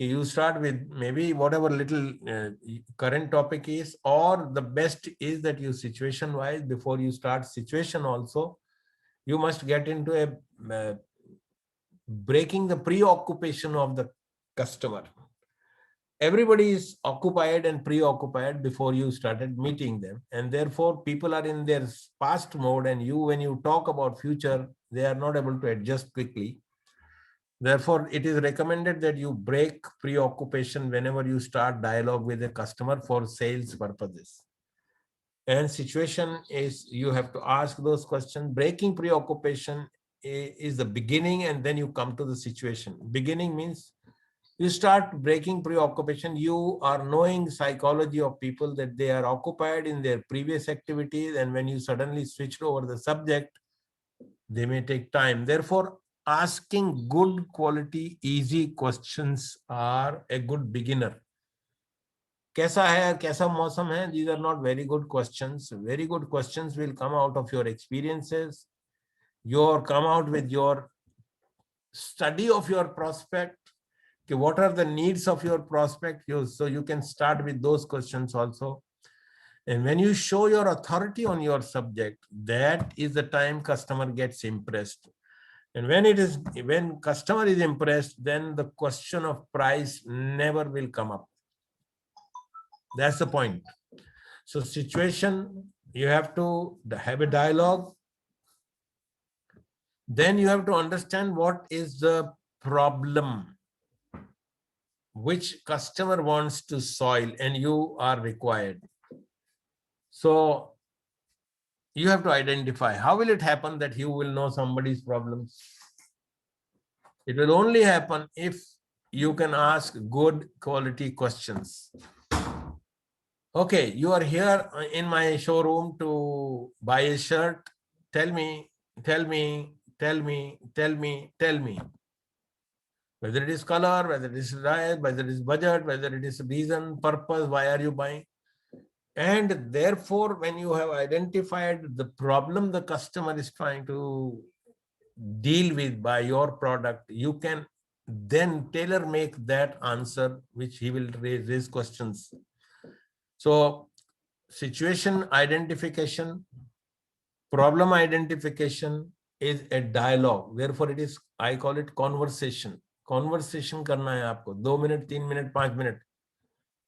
कि you start with maybe whatever little current topic is, or the best is that you situation wise, before you start situation also, you must get into a breaking the preoccupation of the customer. Everybody is occupied and preoccupied before you started meeting them, and therefore people are in their past mode, and when you talk about future, they are not able to adjust quickly. Therefore, it is recommended that you break preoccupation whenever you start dialogue with a customer for sales purposes. And situation is you have to ask those questions. Breaking preoccupation is the beginning, and then you come to the situation. Beginning means you start breaking preoccupation. You are knowing psychology of people, that they are occupied in their previous activities, and when you suddenly switch over the subject, they may take time. Therefore, asking good quality easy questions are a good beginner. कैसा है, कैसा मौसम है? These are not very good questions. Very good questions will come out of your experiences. You'll come out with your study of your prospect. What are the needs of your prospect? So you can start with those questions also. And when you show your authority on your subject, that is the time customer gets impressed. And when customer is impressed, then the question of price never will come up. That's the point. So situation, you have to have a dialogue. Then you have to understand what is the problem which customer wants to solve, and you are required. So you have to identify. How will it happen that you will know somebody's problems? It will only happen if you can ask good quality questions. Okay, you are here in my showroom to buy a shirt. Tell me. Whether it is color, whether it is size, whether it is budget, whether it is reason, purpose, why are you buying? And therefore, when you have identified the problem the customer is trying to deal with by your product, you can then tailor make that answer, which he will raise questions. So situation identification, problem identification is a dialogue. Therefore, it is, I call it conversation. Conversation करना है आपको 2 minutes, 3 minutes, 5 minutes.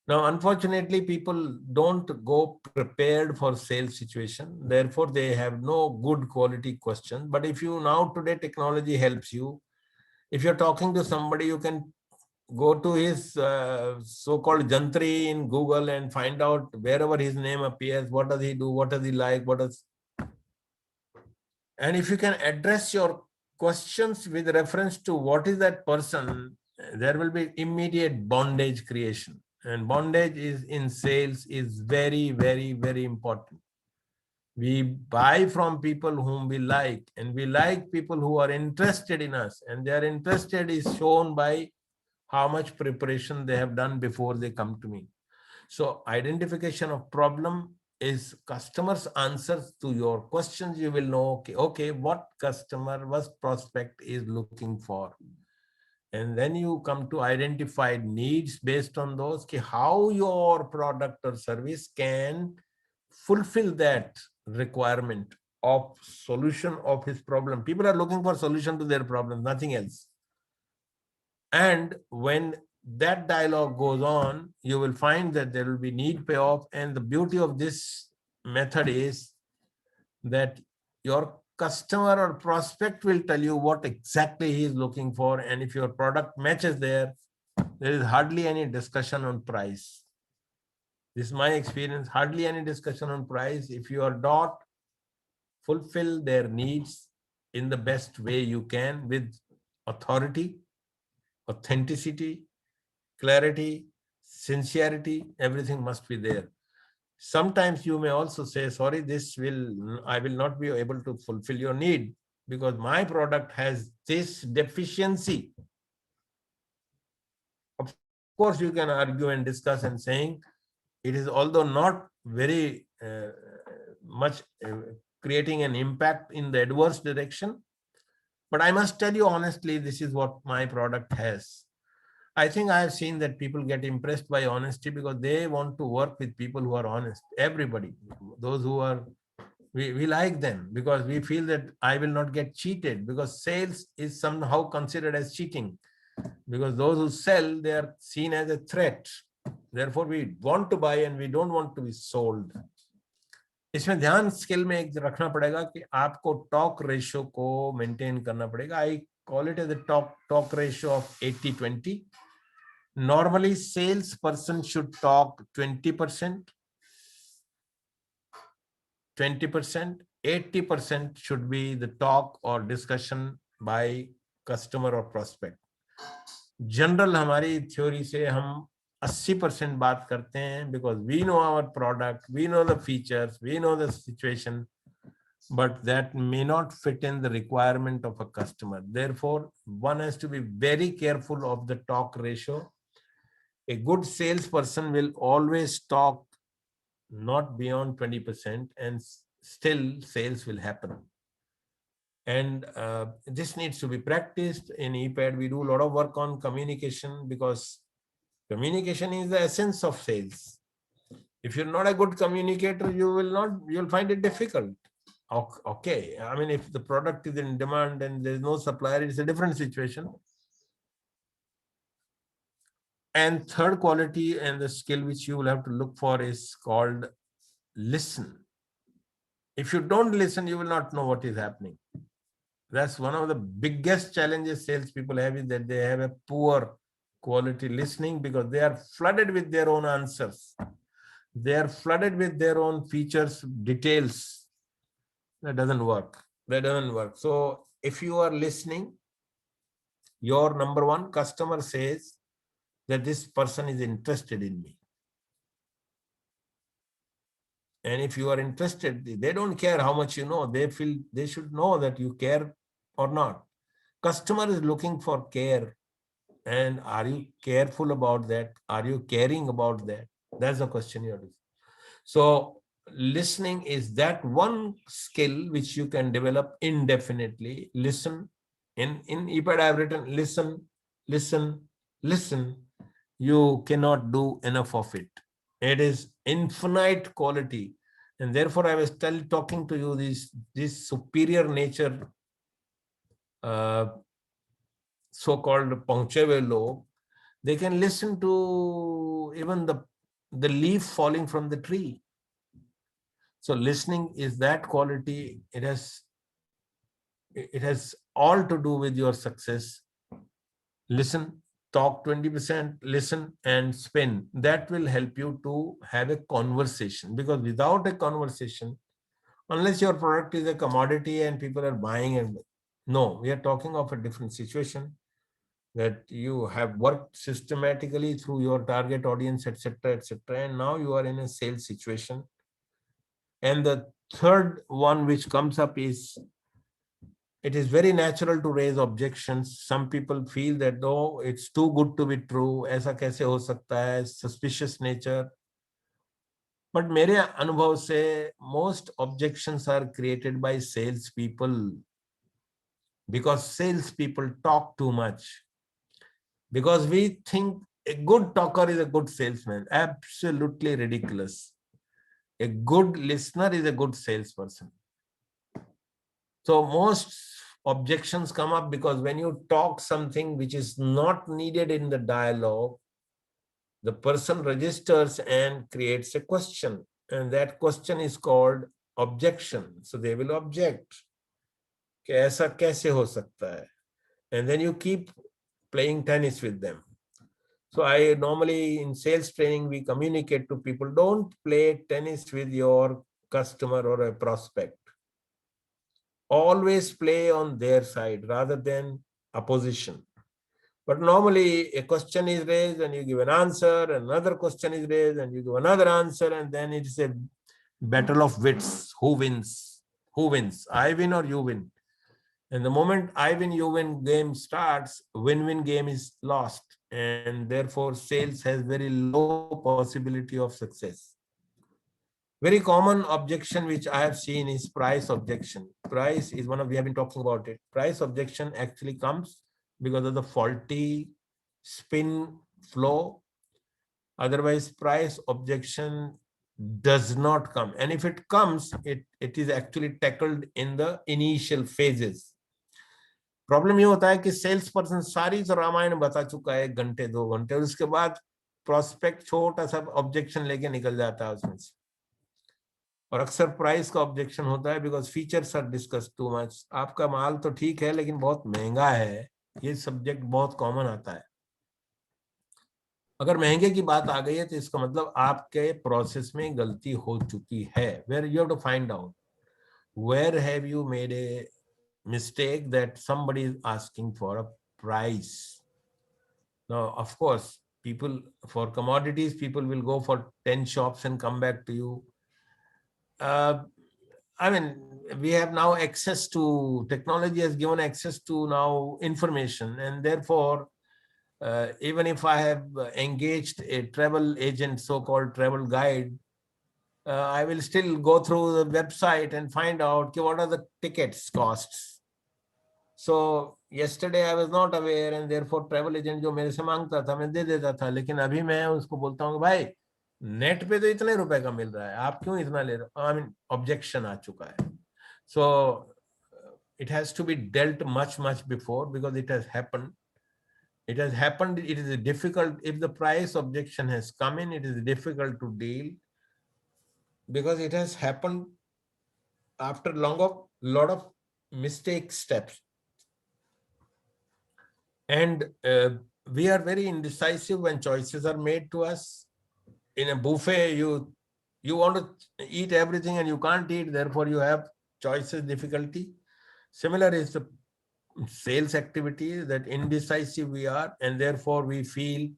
Now, unfortunately, people don't go prepared for sales situation. Therefore, they have no good quality questions. But if you now today technology helps you, if you're talking to somebody, you can go to his so-called Jantri in Google and find out wherever his name appears, what does he do, what does he like, and if you can address your questions with reference to what is that person, there will be immediate bondage creation. And bondage is in sales is very, very, very important. We buy from people whom we like, and we like people who are interested in us, and their interested is shown by how much preparation they have done before they come to me. So identification of problem is customers' answers to your questions. You will know, okay, what customer, what prospect is looking for. And then you come to identify needs based on those, how your product or service can fulfill that requirement of solution of his problem. People are looking for solution to their problem, nothing else. And when that dialogue goes on, you will find that there will be need payoff. And the beauty of this method is that your customer or prospect will tell you what exactly he is looking for. And if your product matches there is hardly any discussion on price. This is my experience, hardly any discussion on price. If you are not fulfill their needs in the best way you can with authority, authenticity, clarity, sincerity, everything must be there. Sometimes you may also say, sorry, I will not be able to fulfill your need because my product has this deficiency. Of course, you can argue and discuss and saying it is, although not very much creating an impact in the adverse direction, but I must tell you honestly, this is what my product has. I think I have seen that people get impressed by honesty because they want to work with people who are honest. Everybody, those who are, we like them because we feel that I will not get cheated, because sales is somehow considered as cheating, because those who sell, they are seen as a threat. Therefore, we want to buy and we don't want to be sold. इसमें ध्यान skill में एक रखना पड़ेगा कि आपको talk ratio को maintain करना पड़ेगा. I call it as a talk ratio of 80-20. Normally, salesperson should talk 20%, 20%, 80% should be the talk or discussion by customer or prospect. General हमारी थ्योरी से हम 80% बात करते हैं, because we know our product, we know the features, we know the situation, but that may not fit in the requirement of a customer. Therefore, one has to be very careful of the talk ratio. A good salesperson will always talk not beyond 20%, and still sales will happen. And this needs to be practiced. In EPAD, we do a lot of work on communication, because communication is the essence of sales. If you're not a good communicator, you'll find it difficult. Okay, I mean, if the product is in demand and there's no supplier, it's a different situation. And third quality and the skill which you will have to look for is called listen. If you don't listen, you will not know what is happening. That's one of the biggest challenges salespeople have, is that they have a poor quality listening, because they are flooded with their own answers. They are flooded with their own features, details. That doesn't work. That doesn't work. So if you are listening, your number one customer says that this person is interested in me. And if you are interested, they don't care how much you know. They feel they should know that you care or not. Customer is looking for care. And are you careful about that? Are you caring about that? That's the question you have to. So listening is that one skill which you can develop indefinitely. Listen. In EPAD, I've written listen, listen, listen. You cannot do enough of it. It is infinite quality. And therefore, I was talking to you, this superior nature, so-called punctual lobe, they can listen to even the leaf falling from the tree. So listening is that quality. It has all to do with your success. Listen, talk 20%, listen and spin. That will help you to have a conversation, because without a conversation, unless your product is a commodity and people are buying, and no, we are talking of a different situation, that you have worked systematically through your target audience, etc., and now you are in a sales situation. And the third one which comes up is, it is very natural to raise objections. Some people feel that, no, it's too good to be true. ऐसा कैसे हो सकता है? Suspicious nature. But मेरे अनुभव से, most objections are created by salespeople, because salespeople talk too much. Because we think a good talker is a good salesman. Absolutely ridiculous. A good listener is a good salesperson. So most objections come up because when you talk something which is not needed in the dialogue, the person registers and creates a question, and that question is called objection. So they will object. कि ऐसा कैसे हो सकता है? And then you keep playing tennis with them. So I normally, in sales training, we communicate to people, don't play tennis with your customer or a prospect. Always play on their side rather than opposition. But normally a question is raised and you give an answer, another question is raised and you give another answer, and then it's a battle of wits. Who wins? Who wins? I win or you win? And the moment I win, you win game starts, win-win game is lost. And therefore sales has very low possibility of success. Very common objection which I have seen is price objection. Price is one of, we have been talking about it. Price objection actually comes because of the faulty spin flow. Otherwise, price objection does not come. And if it comes, it is actually tackled in the initial phases. Problem ये होता है कि sales person सारी तो रामायण बता चुका है 1 घंटे 2 घंटे, और उसके बाद प्रोस्पेक्ट छोटा सा ऑब्जेक्शन लेके निकल जाता है उसमें से. और अक्सर प्राइस का ऑब्जेक्शन होता है because features are discuss too much. आपका माल तो ठीक है लेकिन बहुत महंगा है. ये सब्जेक्ट बहुत कॉमन आता है. अगर महंगे की बात आ गई है तो इसका मतलब आपके प्रोसेस में गलती हो चुकी है. Where you have to find out where have you made a mistake that somebody is asking for a price. Now, of course, people for commodities, people will go for 10 shops and come back to you. I mean, we have now access to technology, has given access to now information, and therefore even if I have engaged a travel agent, so-called travel guide, I will still go through the website and find out what are the tickets costs. So yesterday I was not aware, and therefore travel agent जो मेरे से मांगता था मैं दे देता था, लेकिन अभी मैं उसको बोलता हूँ भाई नेट पे तो इतने रुपए का मिल रहा है, आप क्यों इतना ले रहे हो? I mean, objection आ चुका है. So it has to be dealt much before, because it has happened. It has happened. It is difficult. If the price objection has come in, it is difficult to deal, because it has happened after lot of mistake steps. And we are very indecisive when choices are made to us. In a buffet, you want to eat everything and you can't eat, therefore you have choices difficulty. Similar is the sales activity, that indecisive we are, and therefore we feel,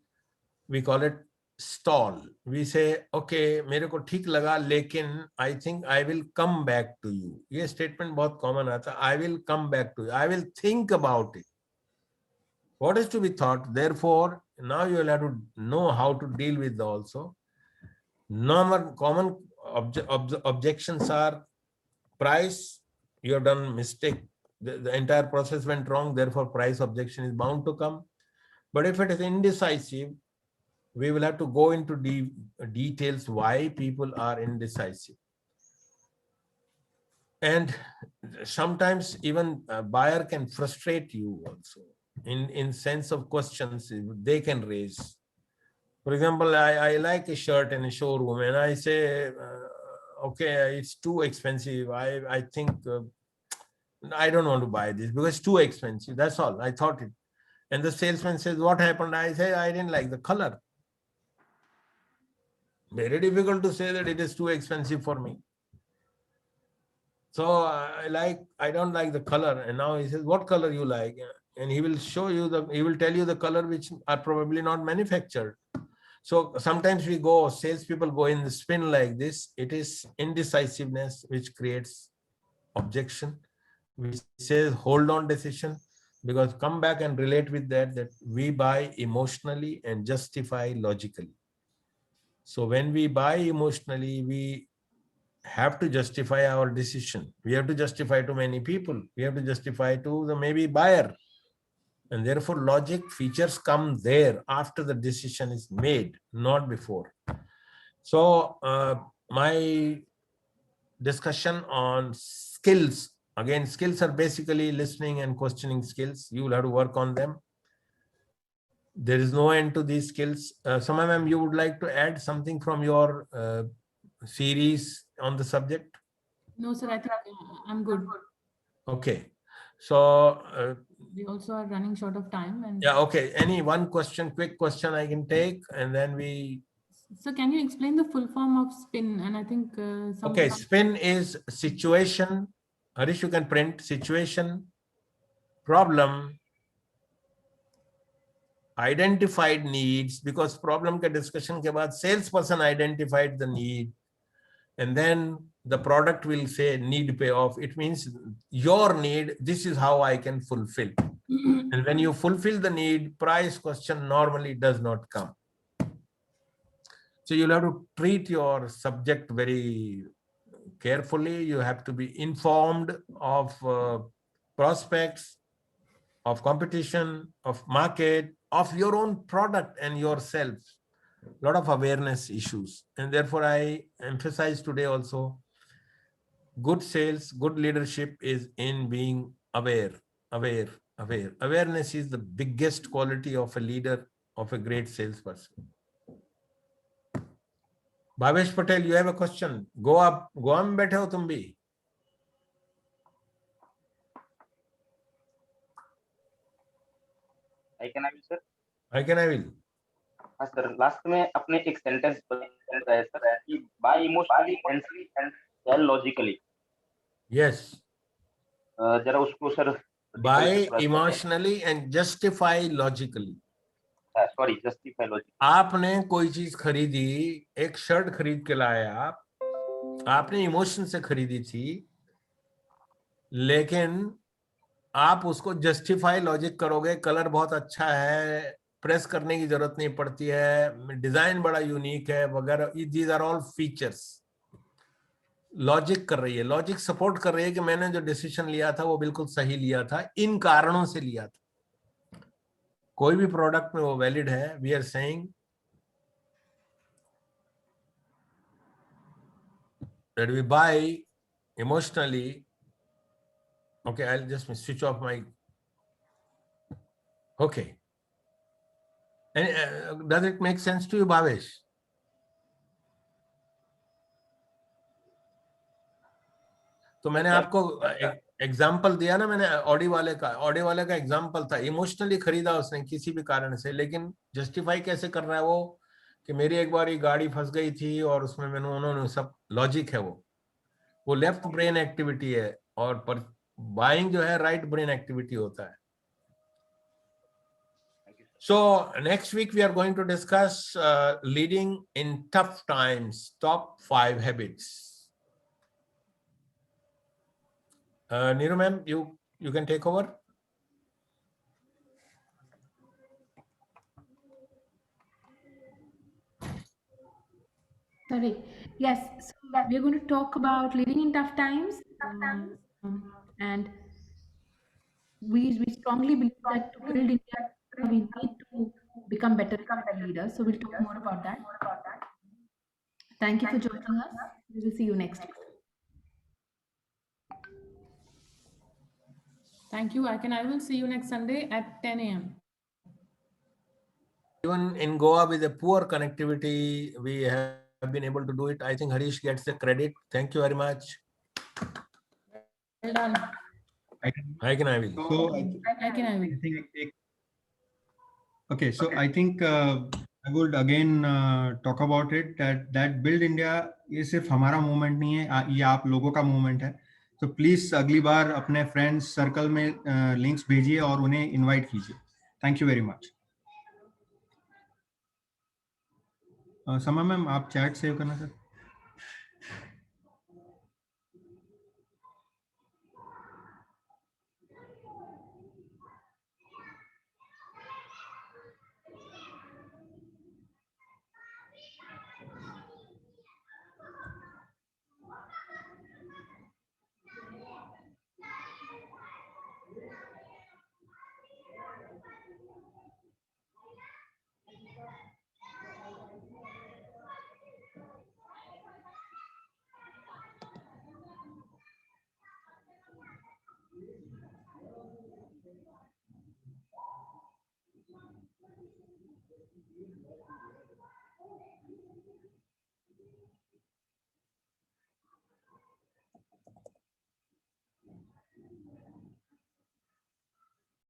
we call it stall. We say, okay, मेरे को ठीक लगा, लेकिन I think I will come back to you. ये statement बहुत common आता है. I will come back to you. I will think about it. What is to be thought? Therefore, now you will have to know how to deal with also. Normal common objections are price. You have done mistake. The entire process went wrong. Therefore, price objection is bound to come. But if it is indecisive, we will have to go into details why people are indecisive. And sometimes even a buyer can frustrate you also in sense of questions they can raise. For example, I like a shirt in a showroom and I say, okay, it's too expensive. I think I don't want to buy this because it's too expensive. That's all. I thought it. And the salesman says, what happened? I say, I didn't like the color. Very difficult to say that it is too expensive for me. So I don't like the color. And now he says, what color you like? And he will show you he will tell you the color which are probably not manufactured. So sometimes salespeople go in the spin like this. It is indecisiveness which creates objection, which says hold on decision, because come back and relate with that we buy emotionally and justify logically. So when we buy emotionally, we have to justify our decision. We have to justify to many people. We have to justify to the maybe buyer. And therefore logic features come there after the decision is made, not before. So my discussion on skills, again, skills are basically listening and questioning skills. You will have to work on them. There is no end to these skills. Sama ma'am, you would like to add something from your series on the subject? No, sir, I think I'm good. Okay. So We also are running short of time. And yeah, okay. Any one question, quick question I can take, and then we... So can you explain the full form of SPIN? And I think okay, SPIN is situation. Harish, you can print situation, problem, identified needs, because problem ke discussion ke baad salesperson identified the need, and then the product will say need pay off. It means your need, this is how I can fulfill. And when you fulfill the need, price question normally does not come. So you'll have to treat your subject very carefully. You have to be informed of prospects, of competition, of market, of your own product and yourself. A lot of awareness issues. And therefore I emphasize today also, good sales, good leadership is in being aware. Awareness is the biggest quality of a leader, of a great salesperson. Bhavesh Patel, you have a question. Go up. Goa mein baithe ho tum bhi. I will, sir. I will. हाँ sir, last में अपने एक sentence बताया sir कि buy emotionally and sell logically. Yes, जरा उसको sir buy emotionally and justify logically. Sorry, justify logic. आपने कोई चीज खरीदी, एक शर्ट खरीद के लाए आप, आपने इमोशन से खरीदी थी, लेकिन आप उसको जस्टिफाई लॉजिक करोगे, कलर बहुत अच्छा है, प्रेस करने की जरूरत नहीं पड़ती है, डिजाइन बड़ा यूनिक है वगैरह, these are all features. Logic कर रही है, लॉजिक सपोर्ट कर रही है कि मैंने जो डिसीजन लिया था वो बिल्कुल सही लिया था, इन कारणों से लिया था। कोई भी प्रोडक्ट में वो वैलिड है। We are saying that we buy emotionally. Okay, I'll just switch off my. Okay. And does it make sense to you, Bhavesh? तो मैंने आपको एग्जाम्पल दिया ना, मैंने ऑडी वाले का एग्जाम्पल था। इमोशनली खरीदा उसने किसी भी कारण से, लेकिन जस्टिफाई कैसे कर रहा है वो कि मेरी एक बार ये गाड़ी फंस गई थी और उसमें मैंने उन्होंने सब लॉजिक है, वो लेफ्ट ब्रेन एक्टिविटी है, और पर बाइंग जो है राइट ब्रेन एक्टिविटी होता है। So next week we are going to discuss leading in tough times, top 5 habits. Neeru ma'am, you can take over. Sorry. Yes. So we're going to talk about leading in tough times. And we strongly believe that to build India, we need to become better leaders. So we'll talk more about that. Thank you for joining us. We will see you next week. Thank you. I will see you next Sunday at 10 a.m. Even in Goa with a poor connectivity, we have been able to do it. I think Harish gets the credit. Thank you very much. Well done. I can I will. So okay, so I think I would again talk about it that Build India ये सिर्फ हमारा movement नहीं है, ये आप लोगों का movement है। तो प्लीज अगली बार अपने फ्रेंड्स सर्कल में लिंक्स भेजिए और उन्हें इनवाइट कीजिए। Thank you very much. समा मैम, आप चैट सेव करना सर।